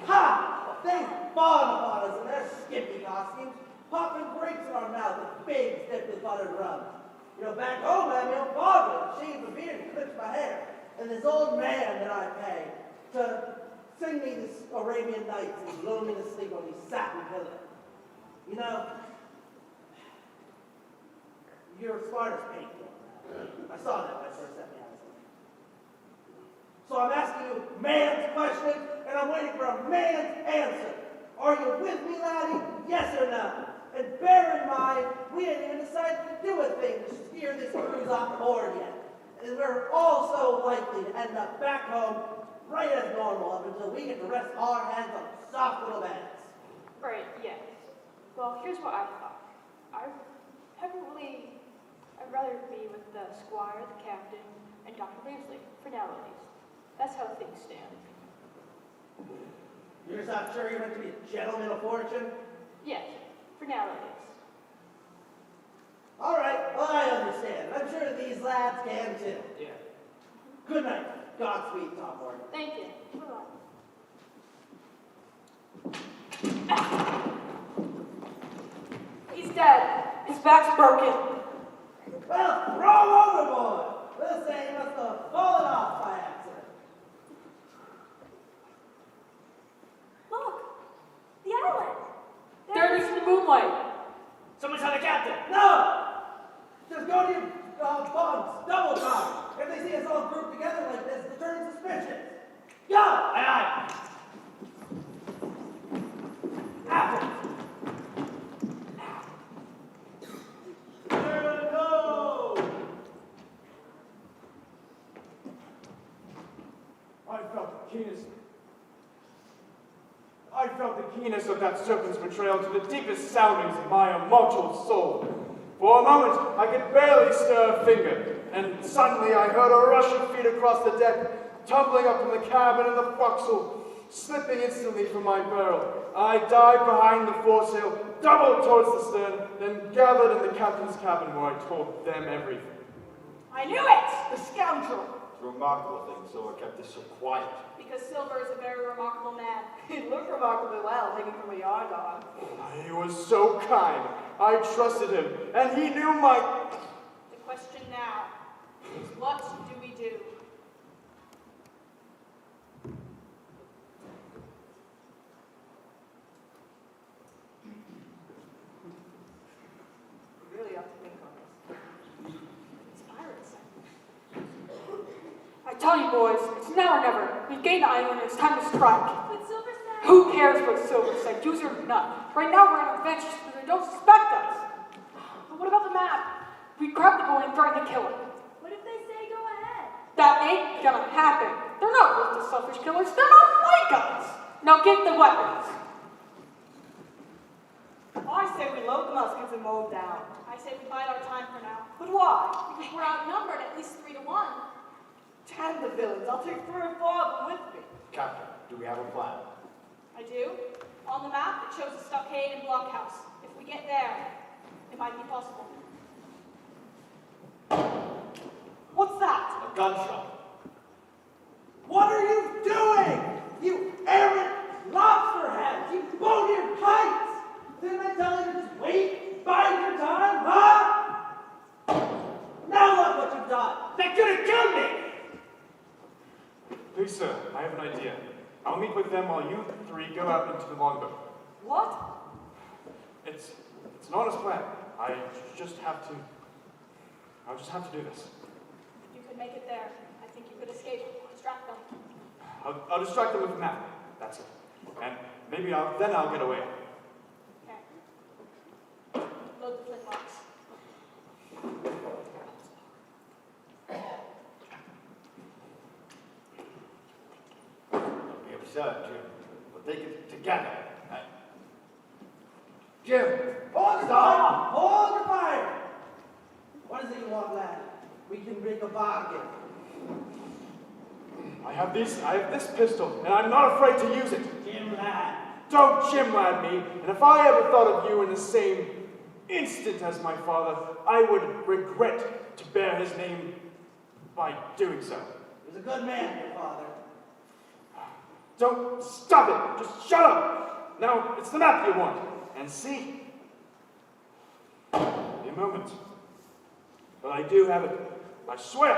Ha! They fawn upon us in their skimpy costumes, popping grapes in our mouth with big dipped with buttered rum. You know, back home I have my own father, shave the beard and clips my hair. And this old man that I pay to sing me this Arabian Nights and lull me to sleep on these satin pillows. You know, you're smart as paint. I saw that when I first set me eyes on you. So I'm asking you man's question, and I'm waiting for a man's answer. Are you with me, laddie? Yes or no? And bear in mind, we ain't even decided to do a thing to steer this cruise off board yet. And we're also likely to end up back home right as normal up until we get to rest our heads on soft little beds. Right, yes. Well, Well, here's what I thought. I'd rather be with the squire, the captain, and Dr. Ramsley for now at least. That's how things stand. You're just not sure you're meant to be a gentleman of fortune? Yes, for now at least. All right, well, I understand. I'm sure these lads can too. Yeah. Good night. Godspeed, Tom Morgan. Thank you. Bye-bye. He's dead. His back's broken. Well, throw him overboard. We'll say he must have fallen off by accident. Look, the island. There it is in the moonlight. Someone tell the captain. No! Just go to your bunks, double time. If they see us all grouped together like this, they'll turn suspicious. Go! Aye, aye. After. There we go! I felt the keenness of that serpent's betrayal to the deepest soundings of my immortal soul. For a moment, I could barely stir a finger, and suddenly I heard a rush of feet across the deck, tumbling up from the cabin and the forecastle, slipping instantly from my barrel. I dived behind the foresail, doubled towards the stern, then gathered in the captain's cabin where I told them everything. I knew it! The scoundrel! It's a remarkable thing, Silver kept this so quiet. Because Silver is a very remarkable man. He looked remarkably well, hanging from a yard dog. He was so kind. I trusted him, and he knew my... The question now is, what do we do? You really have to think on this. It's pirates. I tell you boys, it's now or never. We've gained the island and it's time to strike. But Silver said... Who cares what Silver said, use or not? Right now we're on adventure so they don't suspect us. But what about the map? We grabbed the boy and threatened to kill him. What if they say go ahead? That ain't gonna happen. They're not ruthless, selfish killers. They're not like us. Now get the weapons. I say we load the muskets and mow them down. I say we bide our time for now. But why? Because we're outnumbered at least 3 to 1. Damn the villains, I'll take 3 or 4 of them with me. Captain, do we have a plan? I do. On the map, it shows a stockade and blockhouse. If we get there, it might be possible. What's that? A gunshot. What are you doing? You arrant lobster heads! You bonehead kites! Didn't I tell you to just wait? Bide your time, huh? Now look what you've done! That could have killed me! Please, sir, I have an idea. I'll meet with them while you three go out into the longboat. What? It's an honest plan. I'll just have to do this. If you could make it there, I think you could escape. Distract them. I'll distract them with the map. That's it. And maybe I'll get away. Okay. Load the flintlocks. Don't be absurd, Jim. We'll take it together. Jim! Hold stop! Hold your fire! What is it you want, lad? We can make a bargain. I have this pistol, and I'm not afraid to use it. Jim, lad. Don't Jim-lad me, and if I ever thought of you in the same instant as my father, I would regret to bear his name by doing so. He was a good man, your father. Don't stop it! Just shut up! Now, it's the map you want. And see? Be a moment. But I do have it. I swear.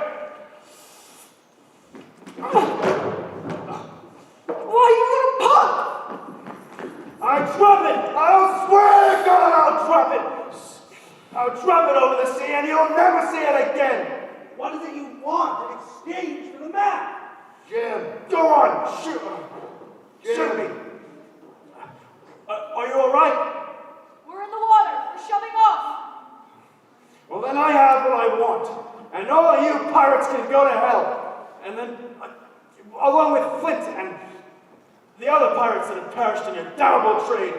Why are you gonna pump? I drop it! I'll swear to God I'll drop it! I'll drop it over the sea and you'll never see it again! What is it you want in exchange for the map? Jim! Go on! Shoot! Shoot me! Are you alright? We're in the water. We're shoving off. Well, then I have what I want. And all of you pirates can go to hell. And then, along with Flint and the other pirates that have perished in your damnable trade.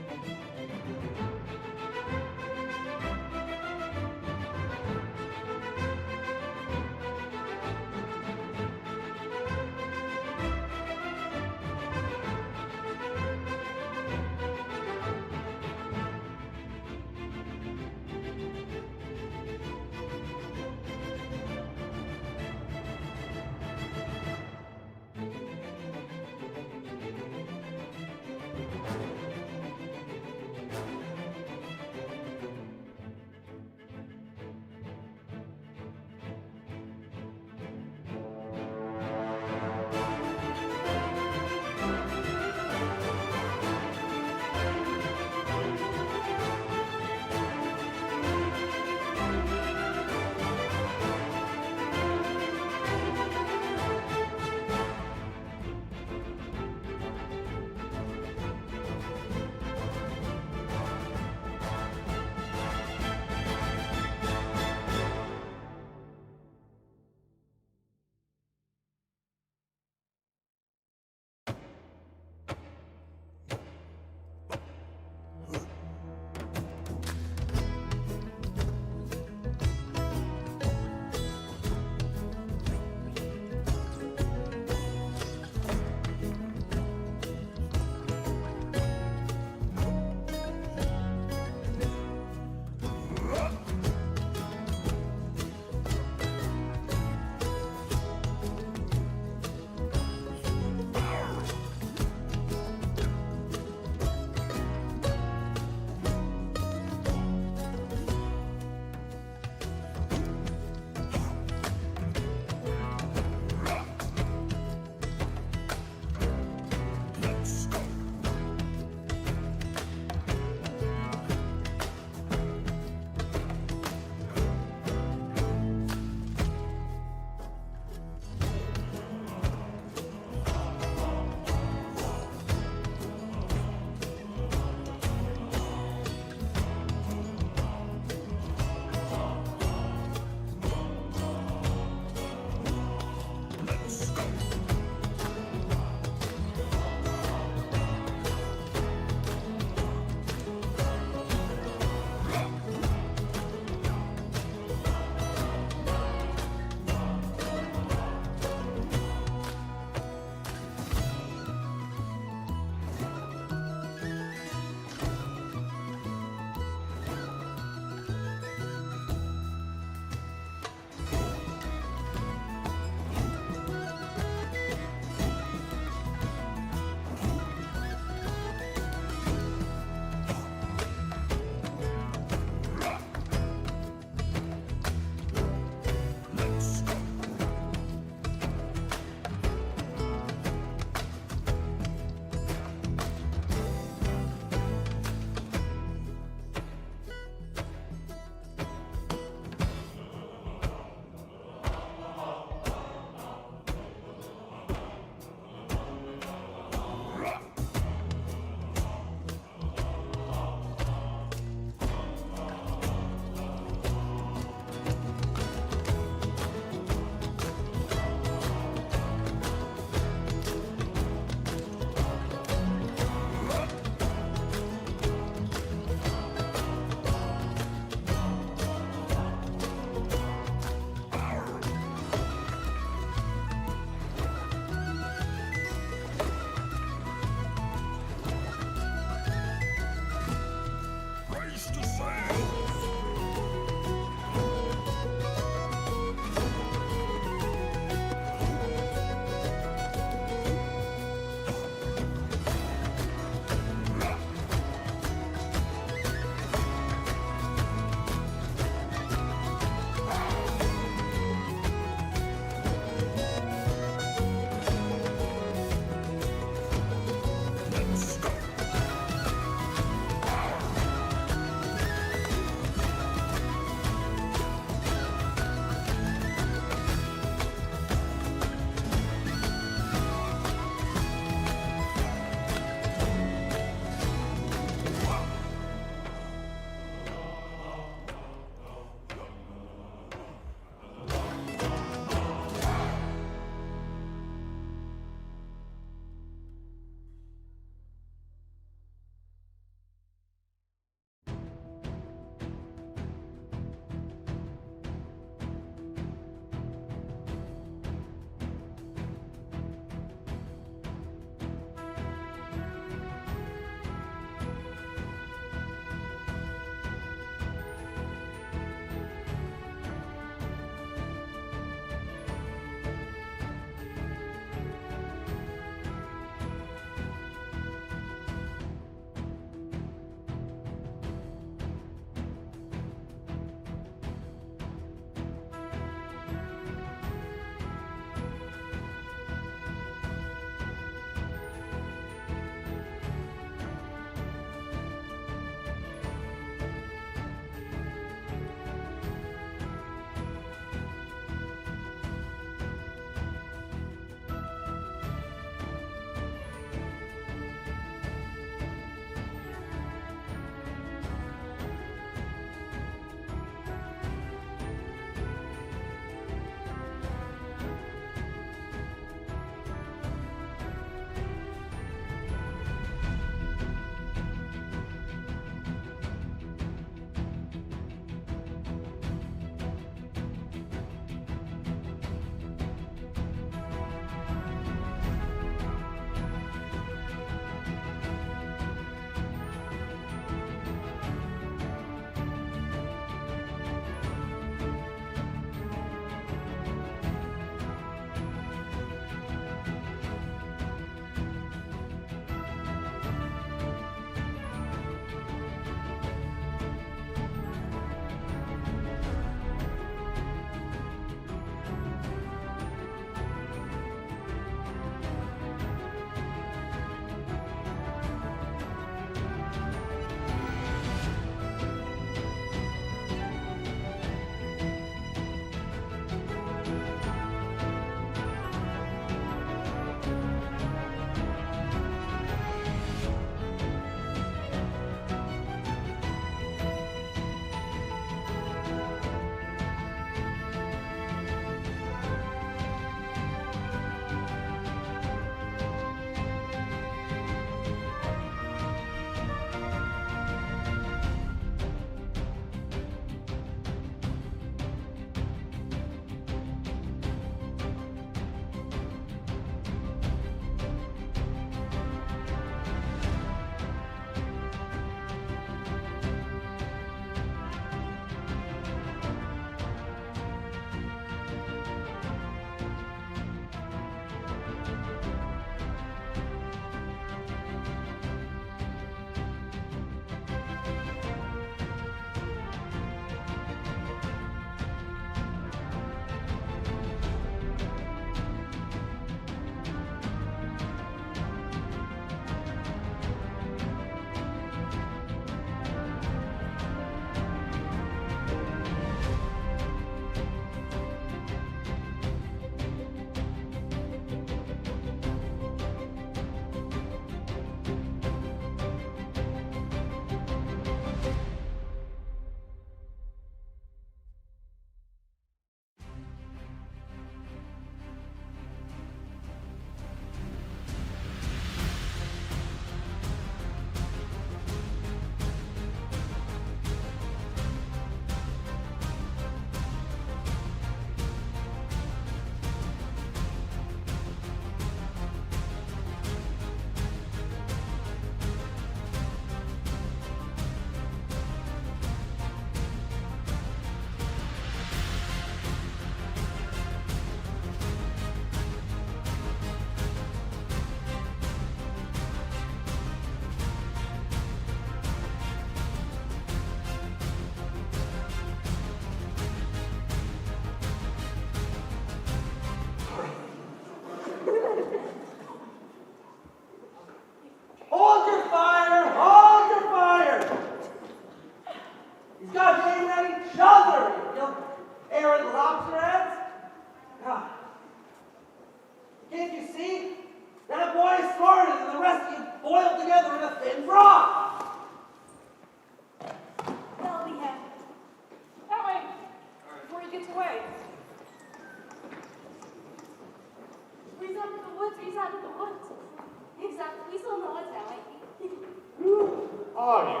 are you?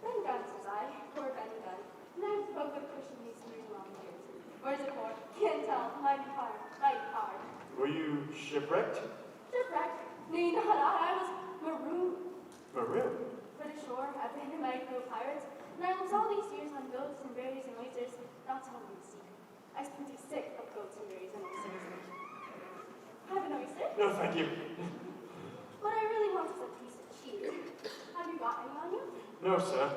Ben Gunn, says I. Poor Ben Gunn. And I spoke with Christian these years long years. Where's it for? Can't tell. Mighty hard. Mighty hard. Were you shipwrecked? Shipwrecked? Nay, not I. I was marooned. Marooned? British shore, abandoned by crew pirates. And I was all these years on goats and berries and oysters. Now tell me the secret. I was pretty sick of goats and berries and oysters. Have an oyster? No, thank you. What I really want is a piece of cheese. Have you got any on you? No, sir.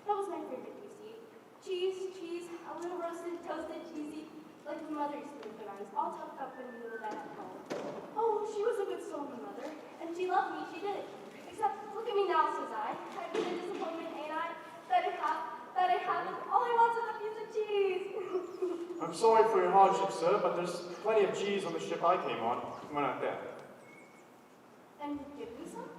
That was my favorite, you see. Cheese, a little roasted, toasted, cheesy, like my mother used to make when I was all tucked up in the little bed at home. Oh, she was a good soul, my mother, and she loved me, she did. Except, look at me now, says I. I've been a disappointment, ain't I? That I haven't. All I want is a piece of cheese. I'm sorry for your hardship, sir, but there's plenty of cheese on the ship I came on. We're not there. And give me some?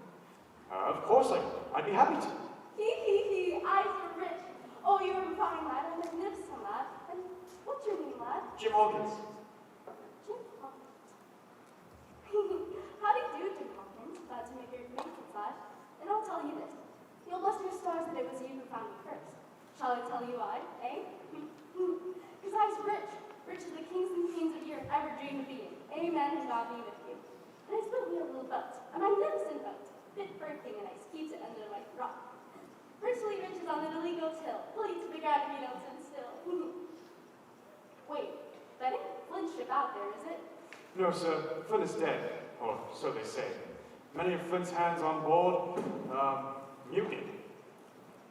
Of course I'd be happy to. Hee, eyes are rich. Oh, you're a fine lad, a magnificent lad. And what's your name, lad? Jim Hawkins. Jim Hawkins. How do you do, Jim Hawkins? Glad to make your acquaintance, lad. And I'll tell you this. You'll bless your stars that it was you who found me first. Shall I tell you why, eh? Because I was rich. Rich as the kings and queens of the earth ever dreamed of being. Amen, and God be with you. And I built me a little boat. A magnificent boat. Fit for a king, and I keeps it under my rock. Virtually riches on an illegal till. Fleet to the ground if you don't sit still. Wait, that ain't Flint's ship out there, is it? No, sir. Flint is dead, or so they say. Many of Flint's hands on board, mutinied.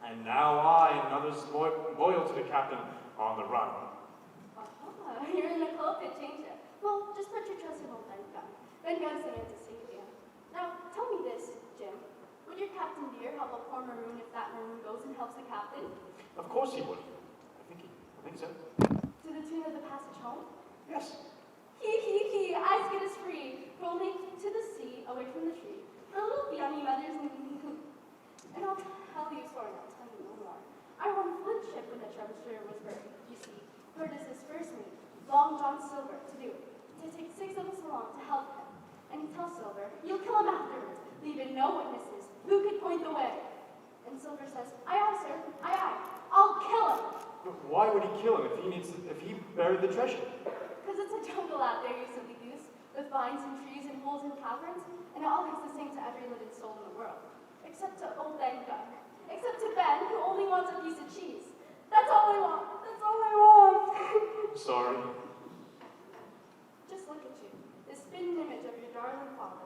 And now I and others loyal to the captain are on the run. You're in the club, it changed it. Well, just put your trust in old Ben Gunn. Ben Gunn's the man to save you. Now, tell me this, Jim. Would your captain dear help a poor maroon if that maroon goes and helps the captain? Of course he would. I think so. To the tune of the passage home? Yes. Hee, eyes get us free. Rolling to the sea, away from the tree. For a little beyond you mothers and I'll tell you a story, I'll tell you no more. I won Flint's ship when the treasure was buried, you see. Where does his first mate, Long John Silver, to do it? To take 6 of us along to help him. And he tells Silver, you'll kill him afterwards, leaving no witnesses. Who could point the way? And Silver says, aye, sir, aye, I'll kill him. But why would he kill him if he buried the treasure? Because it's a jungle out there, you silly goose, with vines and trees and holes and caverns, and it all looks the same to every living soul in the world. Except to old Ben Gunn. Except to Ben, who only wants a piece of cheese. That's all I want. That's all I want. Sorry. Just look at you. This spinning image of your darling father.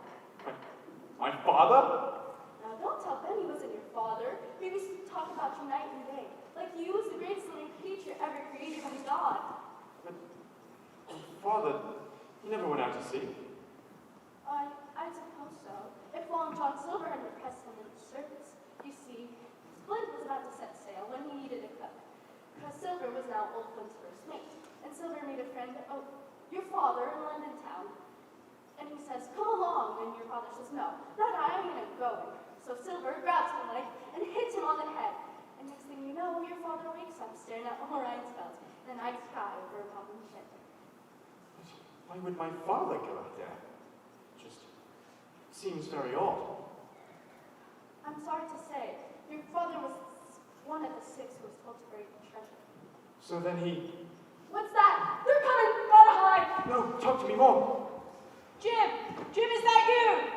My father? Now, don't tell Ben he wasn't your father. We used to talk about you night and day. Like you was the greatest living creature ever created by God. But father, he never went out to sea. I suppose so. If Long John Silver had repressed him in the service. You see, Flint was about to set sail when he needed a cook. Because Silver was now old Flint's first mate. And Silver made a friend, your father in London town. And he says, come along. And your father says, no, not I ain't going. So Silver grabs the knife and hits him on the head. And next thing you know, your father wakes up staring at Orion's belt in the night sky over a modern ship. Why would my father go out there? Just seems very odd. I'm sorry to say, your father was one of the 6 who was told to bury the treasure. So then he... What's that? They're coming! Gotta hide! No, talk to me more. Jim, is that you?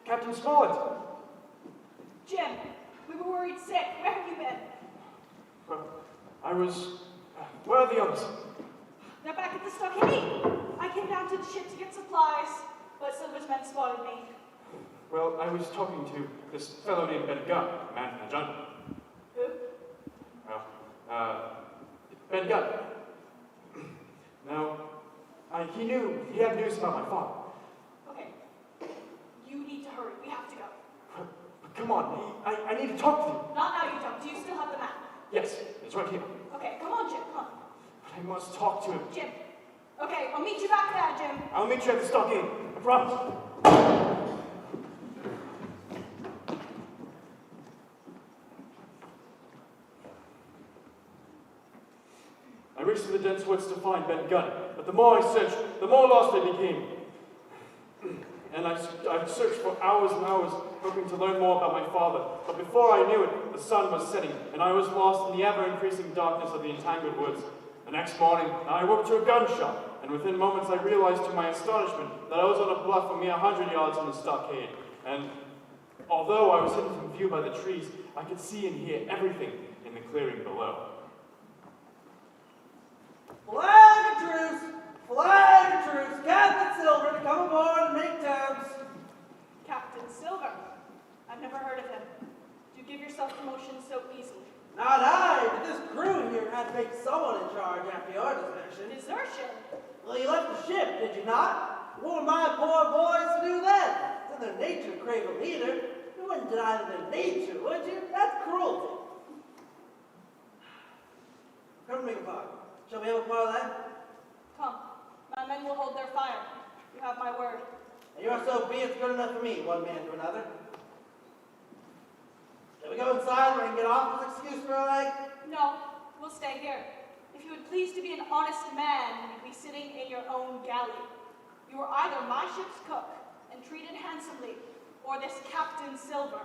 Captain Smollett. Jim, we were worried sick. Where have you been? Well, I was... where are the others? They're back at the stockade. I came down to the ship to get supplies, but Silver's men spotted me. Well, I was talking to this fellow named Ben Gunn, a man from the jungle. Who? Well, Ben Gunn. Now, he had news about my father. Okay. You need to hurry. We have to go. But come on, I need to talk to you. Not now, you don't. Do you still have the map? Yes, it's right here. Okay, come on, Jim. Come on. But I must talk to him. Jim. Okay, I'll meet you back there, Jim. I'll meet you at the stockade. I promise. I raced through the dense woods to find Ben Gunn, but the more I searched, the more lost I became. and I searched for hours and hours, hoping to learn more about my father. But before I knew it, the sun was setting, and I was lost in the ever-increasing darkness of the entangled woods. The next morning, I woke to a gunshot, and within moments I realized to my astonishment that I was on a bluff a mere 100 yards from the stockade. And although I was hidden from view by the trees, I could see and hear everything in the clearing below. Flag of truce! Flag of truce! Captain Silver to come aboard and make terms. Captain Silver. I've never heard of him. Do you give yourself promotion so easily? Not I, but this crew here had to make someone in charge after your desertion. Desertion? Well, you left the ship, did you not? What were my poor boys to do then? It's in their nature to crave a leader. You wouldn't deny them their nature, would you? That's cruelty. Come to me, Bob. Shall we have a part of that? Come. My men will hold their fire. You have my word. And your so be it's good enough for me, one man to another. Shall we go inside where I can get off this excuse for a leg? No, we'll stay here. If you would please to be an honest man, you'd be sitting in your own galley. You are either my ship's cook and treated handsomely, or this Captain Silver,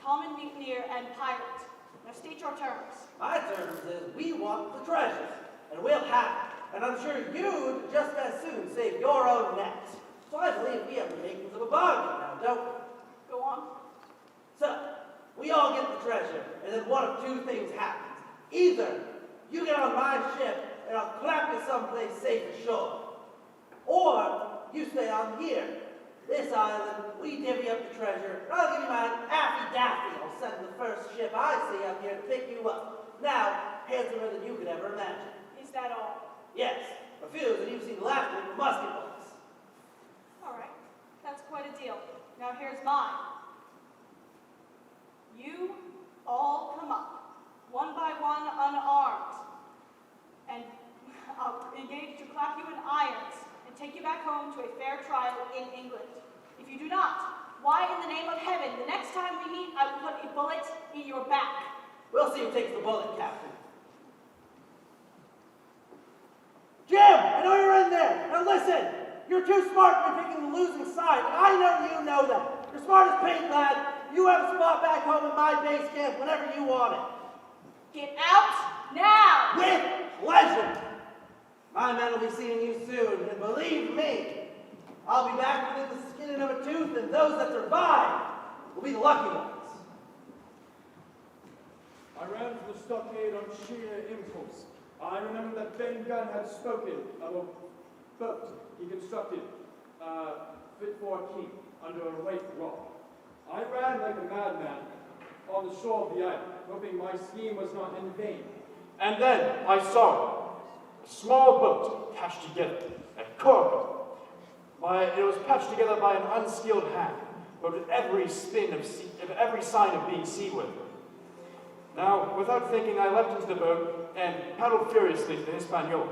common mutineer and pirate. Now state your terms. My terms is we want the treasure, and we'll have it. And I'm sure you'd just as soon save your own necks. So I believe we have the makings of a bargain now, don't we? Go on. So, we all get the treasure, and then one of two things happens. Either you get on my ship, and I'll clap you someplace safe ashore. Or you stay on here. This island, we divvy up the treasure, and I'll give you my affy-daffy. I'll send the first ship I see up here to pick you up. Now, handsomer than you could ever imagine. Is that all? Yes, a few that you've seen laughing at the musket bullets. All right. That's quite a deal. Now here's mine. You all come up, one by one, unarmed, and I'll engage to clap you in irons and take you back home to a fair trial in England. If you do not, why in the name of heaven, the next time we meet, I will put a bullet in your back. We'll see who takes the bullet, Captain. Jim, I know you're in there. Now listen, you're too smart to be picking the losing side, and I know you know that. You're smart as paint, lad. You have a spot back home in my base camp whenever you want it. Get out now! With pleasure. My men will be seeing you soon, and believe me, I'll be back within the skin of a tooth, and those that survive will be the lucky ones. I ran for the stockade on sheer impulse. I remember that Ben Gunn had spoken of a boat he constructed fit for a king under a great rock. I ran like a madman on the shore of the island, hoping my scheme was not in vain. And then I saw a small boat patched together, a cork. It was patched together by an unskilled hand, but with every sign of being seaworthy. Now, without thinking, I leapt into the boat and paddled furiously to the Hispaniola.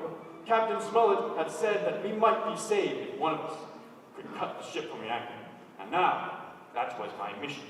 Captain Smollett had said that we might be saved if one of us could cut the ship from the anchor. And now, that was my mission.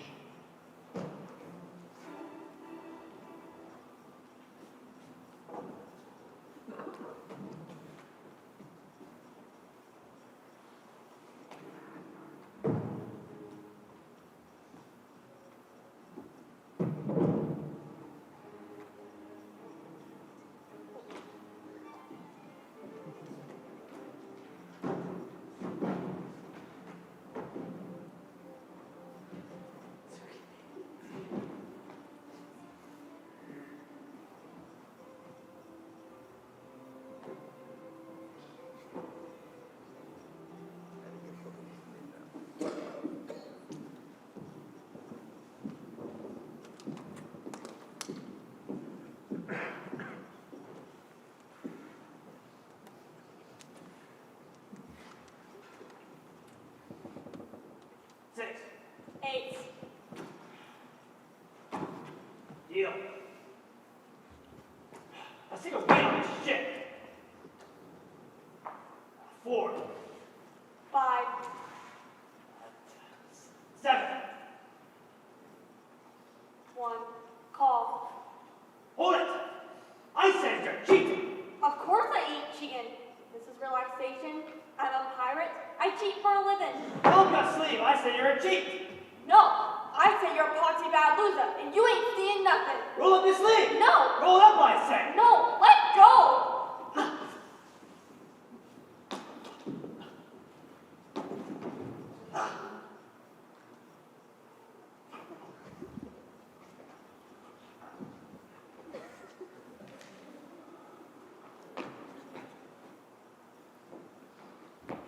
Yield. Let's take a weight on this shit. 4. 5. 7. 1. Call. Hold it! I said you're cheating! Of course I ain't cheating. This is relaxation. I'm a pirate. I cheat for a living. Help us, Lee! believe I say you're a cheat. No, I say you're a poxy bad loser, and you ain't seeing nothing. Roll up your sleeve. No. Roll it up, I say. No, let go.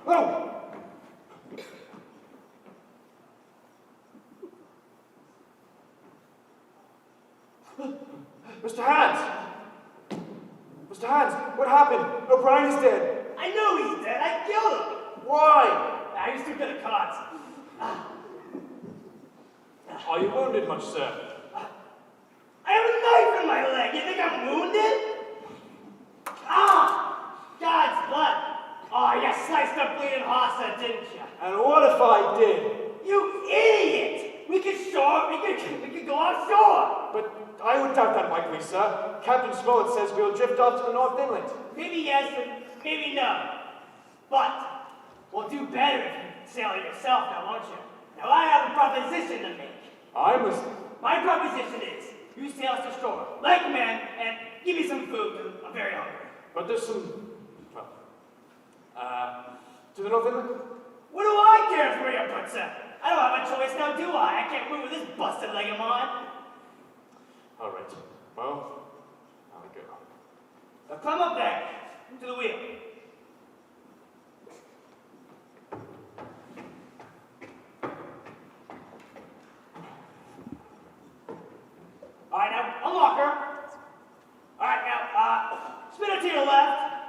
Oh! Mr. Hans! Mr. Hans, what happened? O'Brien is dead. I know he's dead. I killed him. Why? He's too good at cards. Are you wounded much, sir? I have a knife in my leg. You think I'm wounded? Ah! God's blood. Oh, you sliced a bleeding horse, didn't you? And what if I did? You idiot! We could go offshore. But I would doubt that likely, sir. Captain Smollett says we'll drift off to the North Inlet. Maybe yes and maybe no. But we'll do better if you sail it yourself now, won't you? Now I have a proposition to make. I'm listening. My proposition is you sail us to shore like a man and give me some food because I'm very hungry. But there's some... well... to the North Inlet? What do I care where you puts it? I don't have a choice now, do I? I can't move with this busted leg of mine. All right. Well, I'll go. Now climb up there, to the wheel. All right, now unlock her. All right, now spin her to your left.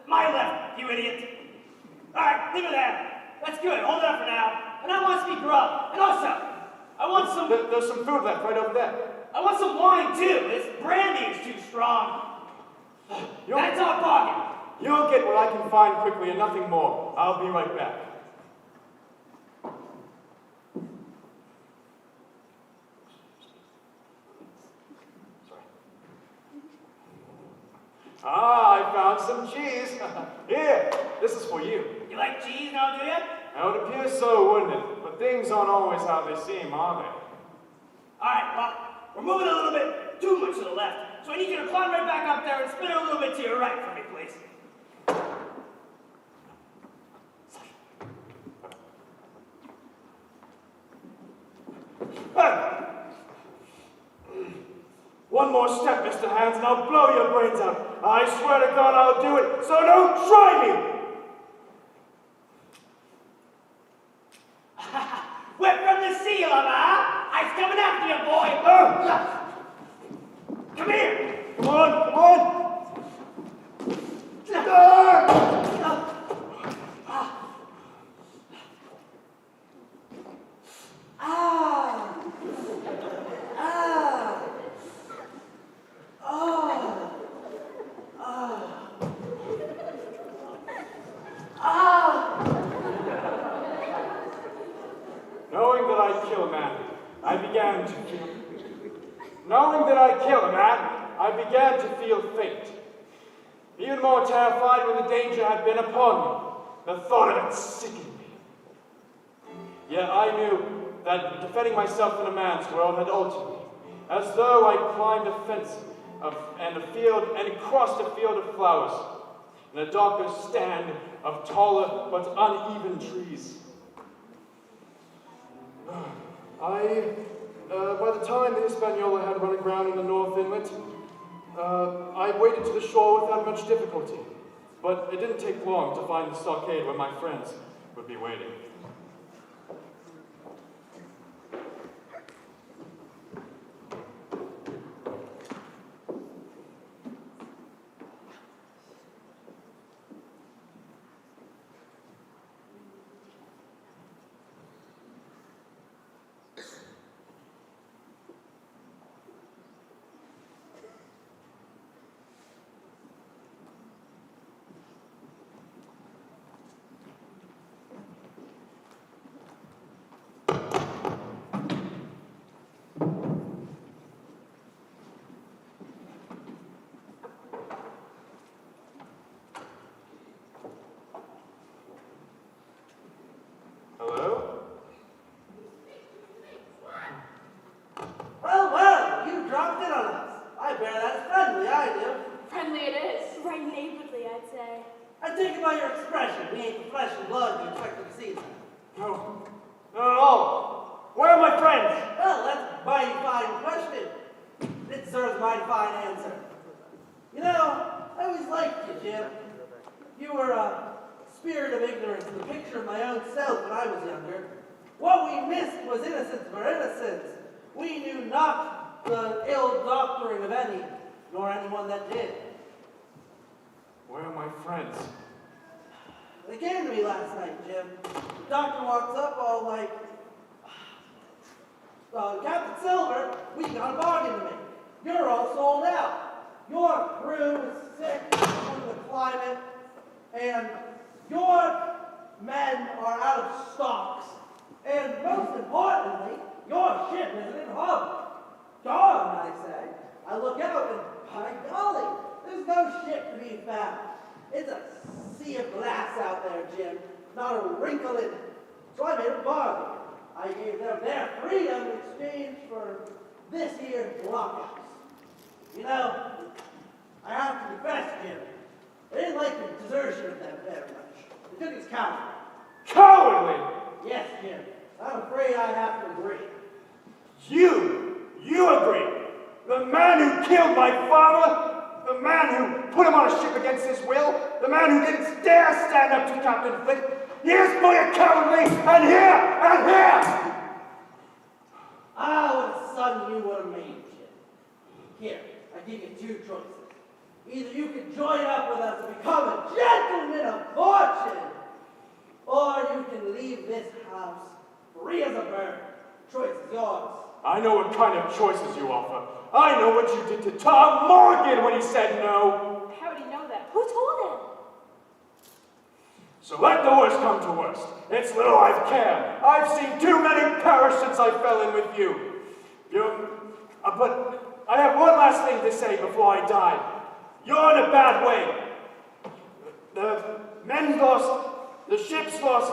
My left, you idiot. All right, leave her there. That's good. Hold it up for now. And I want to speak grub. And also, I want some... There's some food left right over there. I want some wine, too. This brandy is too strong. That's our bargain. You'll get what I can find quickly and nothing more. I'll be right back. Sorry. Ah, I found some cheese. Here, this is for you. You like cheese now, do you? Now, it appears so, wouldn't it? But things aren't always how they seem, are they? All right, well, we're moving a little bit too much to the left. So I need you to climb right back up there and spin it a little bit to your right for me, please. One more step, Mr. Hans, and I'll blow your brains out. I swear to God I'll do it, so don't try me! Whip from the sea, lover, huh? I'm coming after you, boy. Come here. Come on, come on! Knowing that I kill a man, I began to feel faint. Even more terrified when the danger had been upon me. The thought of it sickened me. Yet I knew that defending myself in a man's world had altered me, as though I climbed a fence and crossed a field of flowers, in a darker stand of taller but uneven trees. By the time the Hispaniola had run aground in the North Inlet, I waded to the shore without much difficulty. But it didn't take long to find the stockade where my friends would be waiting. Well, you dropped in on us. I bear that as friendly, I do. Friendly it is. Right neighborly, I'd say. I take it by your expression. We ain't the flesh and blood you expected to see. No. Not at all. Where are my friends? Well, that's a mighty fine question. It deserves a mighty fine answer. You know, I always liked you, Jim. You were a spirit of ignorance, the picture of my own self when I was younger. What we missed was innocence for innocence. We knew not the ill doctoring of any, nor anyone that did. Where are my friends? They came to me last night, Jim. The doctor walks up all like, Captain Silver, we got a bargain to make. You're all sold out. Your crew is sick from the climate, and your men are out of stocks. And most importantly, your ship isn't in harbor. Darn, I say. I look out and, by golly, there's no ship to be found. It's a sea of glass out there, Jim. Not a wrinkle in it. So I made a bargain. I gave them their freedom in exchange for this here blockhouse. You know, I have to confess, Jim, I didn't like the desertion of them very much. They took his cowardly. Cowardly! Yes, Jim. I'm afraid I have to agree. You agree? The man who killed my father? The man who put him on a ship against his will? The man who didn't dare stand up to Captain Flint? Here's for you, cowardly, and here, and here! Ah, what a son you would have made, Jim. Here, I give you two choices. Either you can join up with us and become a gentleman of fortune, or you can leave this house free as a bird. Choice is yours. I know what kind of choices you offer. I know what you did to Tom Morgan when he said no. How would he know that? Who told him? So let the worst come to worst. It's little I've cared. I've seen too many perish since I fell in with you. But I have one last thing to say before I die. You're in a bad way. The men's lost, the ship's lost,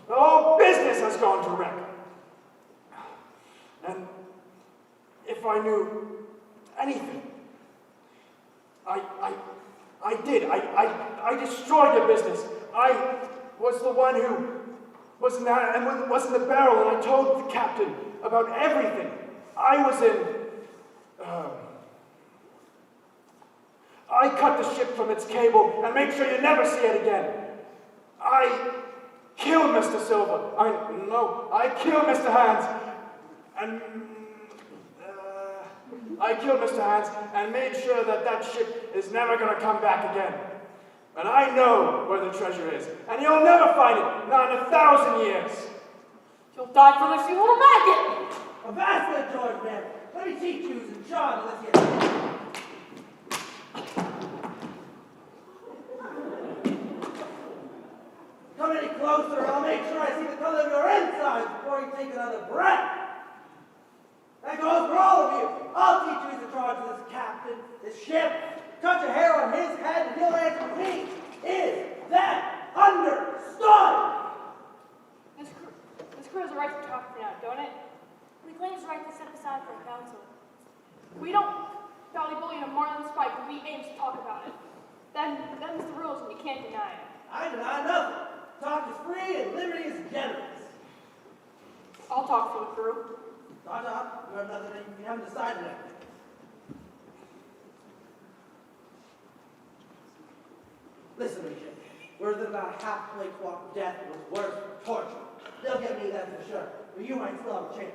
the whole business has gone to wreck. And if I knew anything, I did. I destroyed your business. I was the one who was in the barrel, and I told the captain about everything. I was in. I cut the ship from its cable and made sure you never see it again. I killed Mr. Silver. I killed Mr. Hands, and I killed Mr. Hands and made sure that ship is never going to come back again. And I know where the treasure is, and you'll never find it, not in 1,000 years. You'll die for this, you little maggot! Avast that, George, man. Let me teach you some charm to this here. Come any closer, I'll make sure I see the color of your insides before you take another breath. That goes for all of you. I'll teach you who's in charge of this captain, this ship. Touch a hair on his head and he'll answer me. Is that understood? This crew has a right to talk for now, don't it? We claim his right to set aside for a council. We don't valley bully in a Marlin spike when we aim to talk about it. Them's the rules and you can't deny it. I deny nothing. Talk is free and liberty is generous. I'll talk for the crew. Talk. You have nothing. You haven't decided anything. Listen to me, Jim. We're within about a halfway walk of death and what's worse, torture. They'll get me, that's for sure. But you might still have a chance.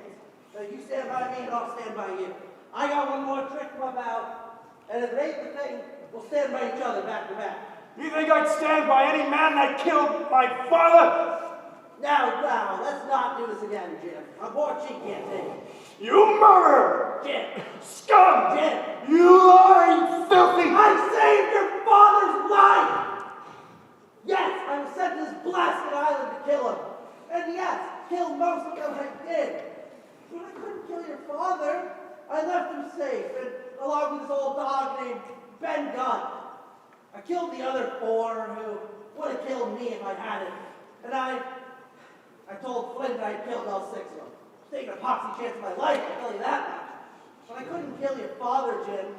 So you stand by me and I'll stand by you. I got one more trick to whip out, and if it ain't the thing, we'll stand by each other back to back. You think I'd stand by any man that killed my father? Now, let's not do this again, Jim. My poor cheek can't take it. You murderer! Jim! Scum! Jim! You lying, filthy! I saved your father's life! Yes, I was sent to this blasted island to kill him. And yes, killed most of them I did. But I couldn't kill your father. I left him safe, and along with this old dog named Ben Gunn. I killed the other 4 who would have killed me if I had it. And I told Flint I'd killed all 6 of them. taking a poxy chance of my life, I'll tell you that much. But I couldn't kill your father, Jim.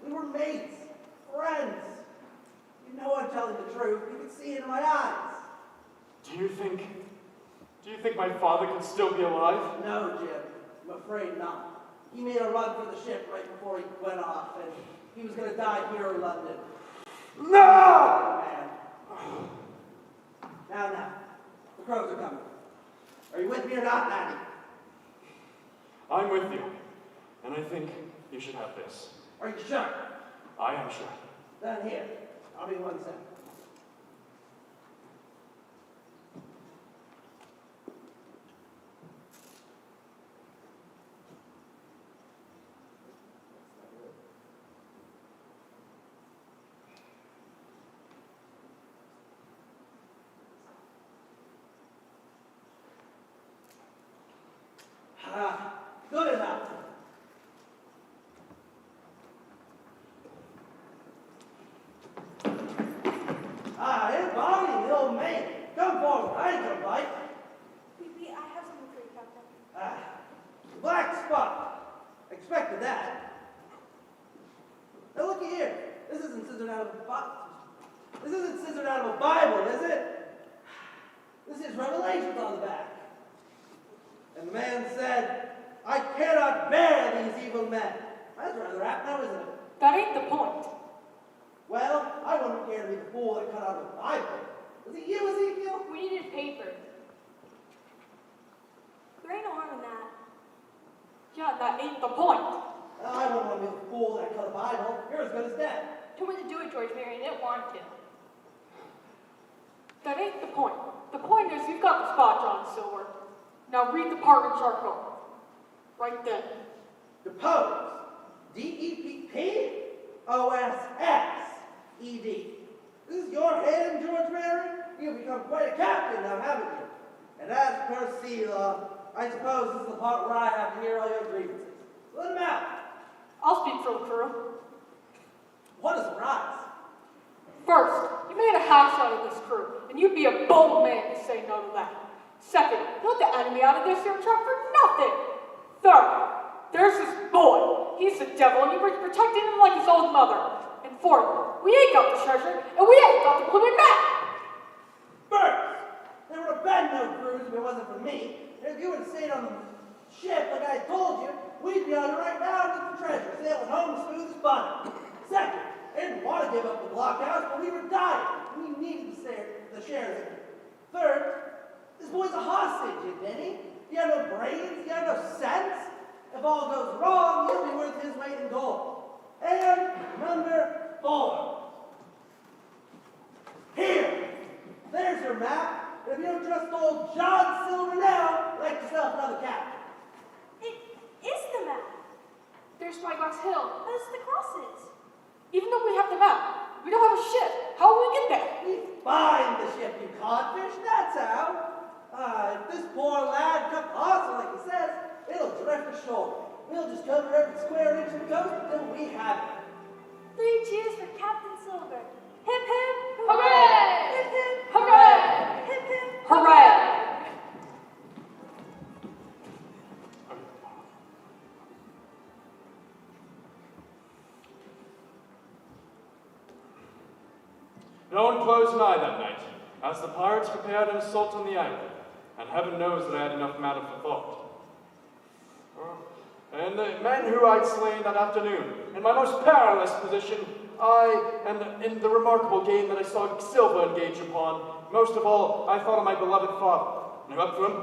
We were mates, friends. You know I'm telling the truth. You can see it in my eyes. Do you think my father can still be alive? No, Jim. I'm afraid not. He made a run for the ship right before he went off, and he was going to die here in London. No! Man. Now. The crows are coming. Are you with me or not, Nanny? I'm with you. And I think you should have this. Are you sure? I am sure. Then here. I'll be 1 second. Good enough. It's Bonnie, the old maid. Come forward. I ain't gonna bite. I have something for you, Captain. Black spot. Expected that. Now looky here. This isn't scissored out of a Bible. This isn't scissored out of a Bible, is it? This is Revelations on the back. And the man said, I cannot bear these evil men. That's rather apt now, isn't it? That ain't the point. Well, I wouldn't care to be the fool that cut out of the Bible. Was it you, Ezekiel? We needed paper. There ain't no harm in that. Yeah, that ain't the point. I wouldn't want to be the fool that cut a Bible. You're as good as dead. Told me to do it, George Mary, and didn't want to. That ain't the point. The point is you've got the spot, John Silver. Now read the part in charcoal. Right then. Depose. D-E-P-P-O-S-S-E-D. This is your hand, George Mary? You've become quite a captain now, haven't you? And as per sea law, I suppose this is the part where I have to hear all your grievances. Let them out. I'll speak for the crew. What is the rise? First, you made a hash out of this crew, and you'd be a bold man to say no to that. Second, you let the enemy out of this here trap for nothing. Third, there's this boy. He's the devil, and you're protecting him like his old mother. And fourth, we ain't got the treasure, and we ain't got the blooming map. First, there would have been no cruise if it wasn't for me. And if you would have stayed on the ship like I told you, we'd be on it right now with the treasure, sailing home smooth as butter. Second, I didn't want to give up the blockhouse, but we were dying. We needed the shares in it. Third, this boy's a hostage, isn't he? He had no brains, he had no sense. If all goes wrong, he'll be worth his weight in gold. And number 4. Here, there's your map. And if you don't trust old John Silver now, elect yourself another captain. It is the map. There's Spyglass Hill. Those are the crosses. Even though we have the map, we don't have a ship. How will we get there? We find the ship, you codfish, that's how. If this poor lad cut the hawser like he says, it'll drift ashore. We'll just cover every square inch of the coast until we have it. 3 cheers for Captain Silver. Hip hip Hooray! Hip hip Hooray! Hip hip Hooray! No one closed an eye that night, as the pirates prepared an assault on the island, and heaven knows that I had enough matter for thought. And the men who I'd slain that afternoon, in my most perilous position, and in the remarkable game that I saw Silver engage upon, most of all, I thought of my beloved father. And up to him,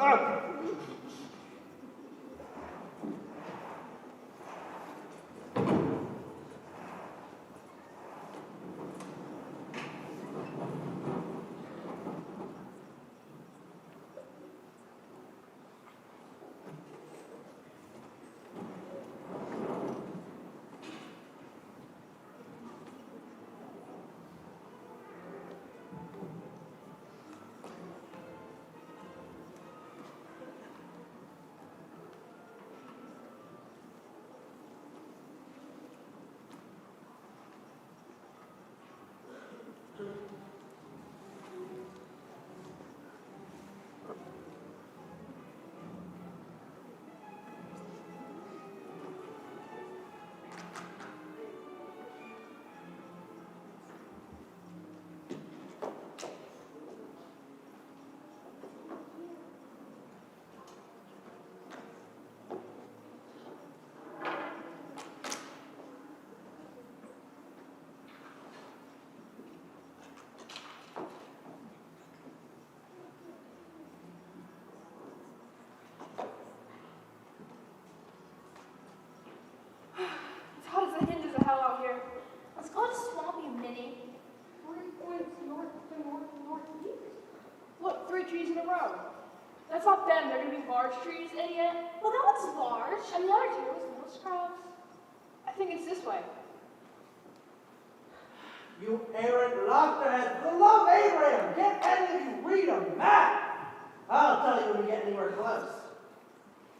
trees in a row. That's not them. They're going to be large trees, idiot. Well, that one's large. And the other two is little scrubs. I think it's this way. You arrant loggerheads, for the love of Abraham, get any of you read a map. I'll tell you when we get anywhere close.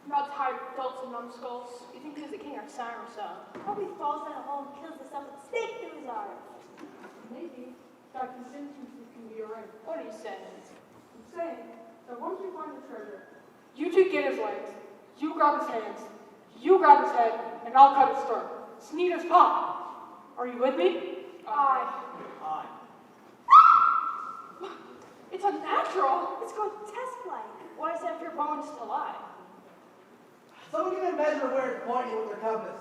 I'm not tired of adults and numbskulls. You think he's the king or son or so? Probably falls down a hole and kills himself with a stake through his arm. Maybe that contingency can be arranged. What are you saying? I'm saying that once we find the treasure, You two get his legs, you grab his hands, you grab his head, and I'll cut his throat. It's neat as pop. Are you with me? Aye. It's unnatural. It's grotesque-like. Why is that for your bones to lie? Someone give me a measure of where it's pointing with their compass.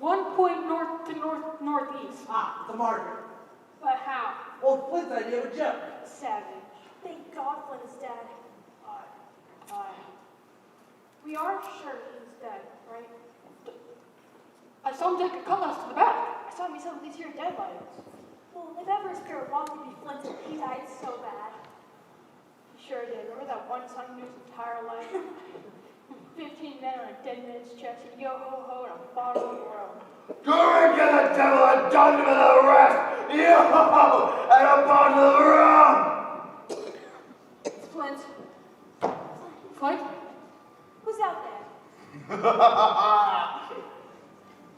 1 point north to northeast. Ah, it's a marker. But how? Old Flint's idea of a joke. Savage. Thank God Flynn is dead. Aye. We are sure he's dead, right? I saw him take a cutlass to the back. I saw me some of these here dead bodies. Well, if ever his spirit wanted to be Flint, he died so bad. He sure did. Remember that one time he knew his entire life? 15 men on a dead man's chest, and yo-ho-ho, and a bottle of rum. Drink and the devil and done with the rest! Yo! And a bottle of rum! It's Flint. Flint? Who's out there?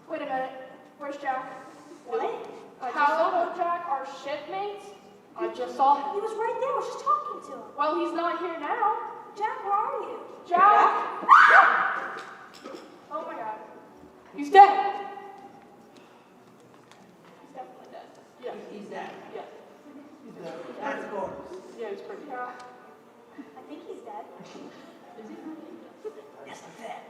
Wait a minute. Where's Jack? What? How Jack, our shipmate? I just saw him. He was right there. I was just talking to him. Well, he's not here now. Jack, where are you? Jack? Oh my God. He's dead. He's definitely dead. Yeah. He's dead. Yeah. He's dead. That's a corpse. Yeah, he's pretty dead. I think he's dead. Yes, I'm dead.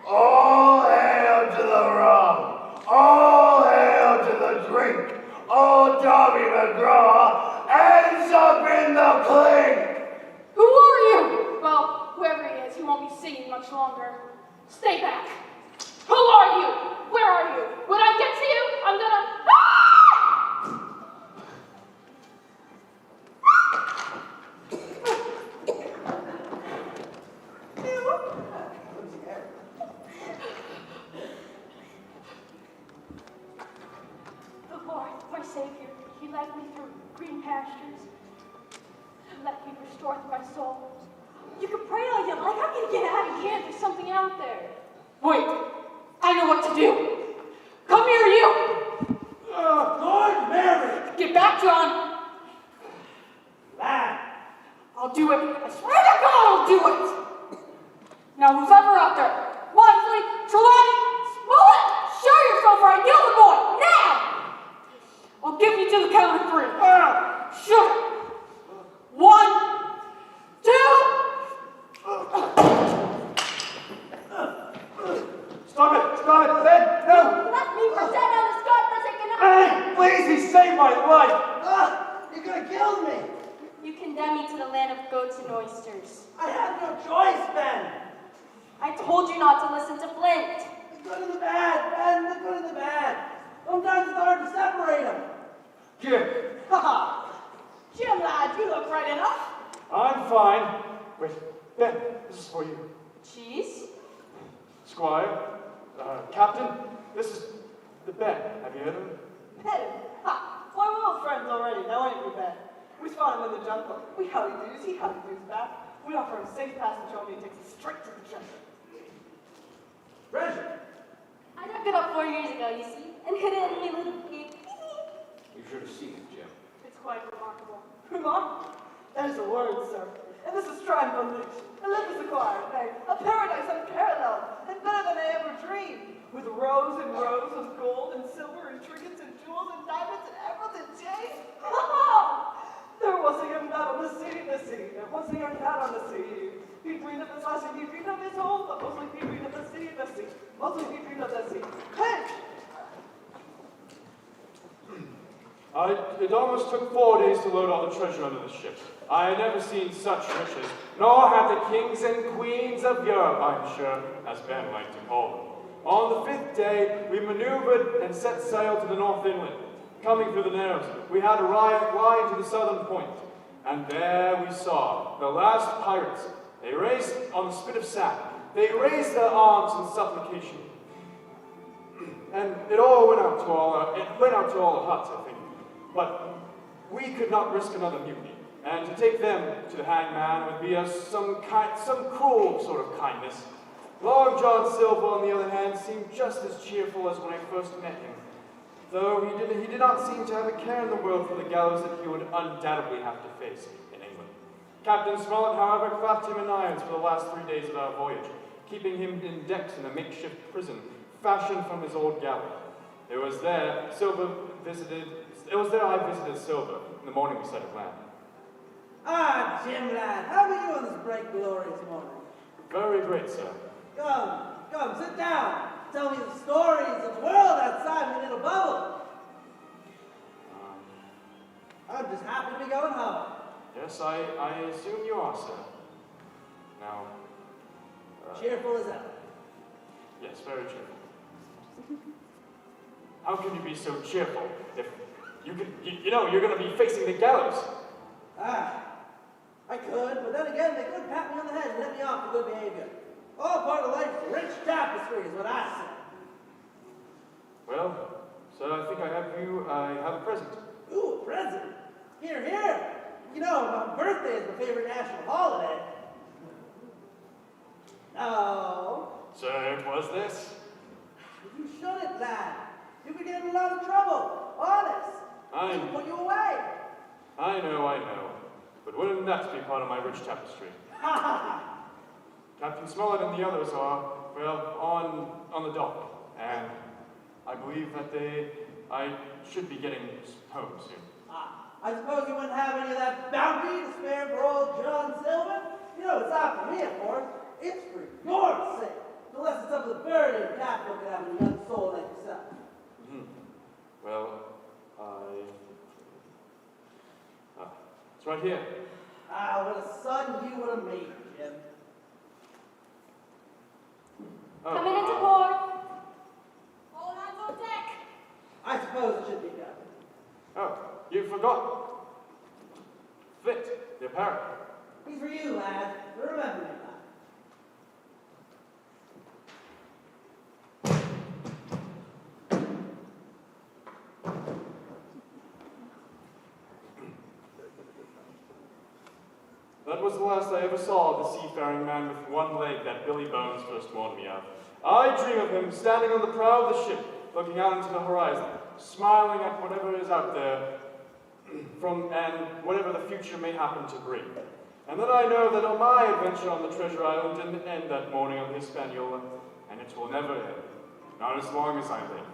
All hail to the rum! All hail to the drink! Old Tommy McGraw, hands up in the clink! Who are you? Well, whoever he is, he won't be singing much longer. Stay back. Who are you? Where are you? When I get to you, I'm gonna... The Lord, my Savior, he led me through green pastures. Let me restore my soul. You can pray all you like. I'm gonna get out of I here. can't, there's something out there. Wait. I know what to do. Come here, you. Lord Mary! Get back, John. Lad! I'll do it. I swear to God I'll do it. Now, who's ever out there? Wisely, Trelawney, Smollett, show yourself or I kill the boy. Now! I'll give you to the count of 3. Shoot it. 1, 2. Stop it, Ben, no! Let me pretend on this godforsaken night. Hey, please, he saved my life! Ah! You could have killed me! You condemn me to the land of goats and oysters. I had no choice, Ben! I told you not to listen to Flint. The good and the bad, Ben, the good and the bad. Sometimes it's hard to separate them. Jim, Ha! Jim, lad, you look right enough. I'm fine. Wait, Ben, this is for you. Cheese? Squire, Captain, this is the Ben. Have you heard of him? Ben, ha! Why, we're all friends already, now ain't we, Ben? We spot him in the jungle. We howdy-doos, he howdy-doos back. We offer him safe passage home, he takes us straight to the treasure. Treasure! I dug it up 4 years ago, you see, and hid it in my little cave. You should have seen it, Jim. It's quite remarkable. Remarkable. That is a word, sir. And this is triumph unleashed. A life is acquired, nay, a paradise unparalleled, and better than I ever dreamed. With rows and rows of gold and silver and trinkets and jewels and diamonds and emeralds and jades. There was a young man on the sea, There was a young cat on the sea. He dreamed of his lassie, he dreamed of his home, but mostly he dreamed of the sea. Mostly he dreamed of the sea. Hey! It almost took 4 days to load all the treasure onto the ship. I had never seen such riches, nor had the kings and queens of Europe, I'm sure, as Ben liked to call them. On the 5th day, we maneuvered and set sail to the north inlet. Coming through the Narrows, we had a line to the southern point, and there we saw the last pirates. They raced on the spit of sand. They raised their arms in supplication. And it went out to all the huts, I think. But we could not risk another mutiny, and to take them to the hangman would be some cruel sort of kindness. Long John Silver, on the other hand, seemed just as cheerful as when I first met him, though he did not seem to have a care in the world for the gallows that he would undoubtedly have to face in England. Captain Smollett, however, clapped him in irons for the last 3 days of our voyage, keeping him in decks in a makeshift prison fashioned from his old galley. It was there I visited Silver in the morning we set at land. Ah, Jim, lad, how are you on this bright, glorious morning? Very great, sir. Come, sit down. Tell me the stories of the world outside my little bubble. I'm just happy to be going home. Yes, I assume you are, sir. Now, Cheerful as ever. yes, very cheerful. How can you be so cheerful if you're going to be facing the gallows? I could, but then again, they could pat me on the head and let me off for good behavior. All part of life's rich tapestry is what I say. Well, sir, I think I have a present. Ooh, a present. Here, here. You know, my birthday is my favorite national holiday. No. Sir, it was this. You shouldn't, lad. You could get in a lot of trouble. Honest. I They'll put you away. I know. But wouldn't that be part of my rich tapestry? Ha ha ha. Captain Smollett and the others are, well, on the dock, and I believe that I should be getting home soon. I suppose you wouldn't have any of that bounty to spare for old John Silver? You know, it's not for me, of course. It's for your sake. To lessen some of the burden capital could have on a young soul like yourself. Well, it's right here. What a son you would have made, Jim. Oh, Coming into port. All hands on deck. I suppose it should be done. Oh, you forgot. Fit, the apparel. He's for you, lad. Remember me, lad. That was the last I ever saw of the seafaring man with one leg that Billy Bones first warned me of. I dream of him standing on the prow of the ship, looking out into the horizon, smiling at whatever is out there, and whatever the future may happen to bring. And then I know that my adventure on the treasure island didn't end that morning on the Hispaniola, and it will never end, not as long as I live.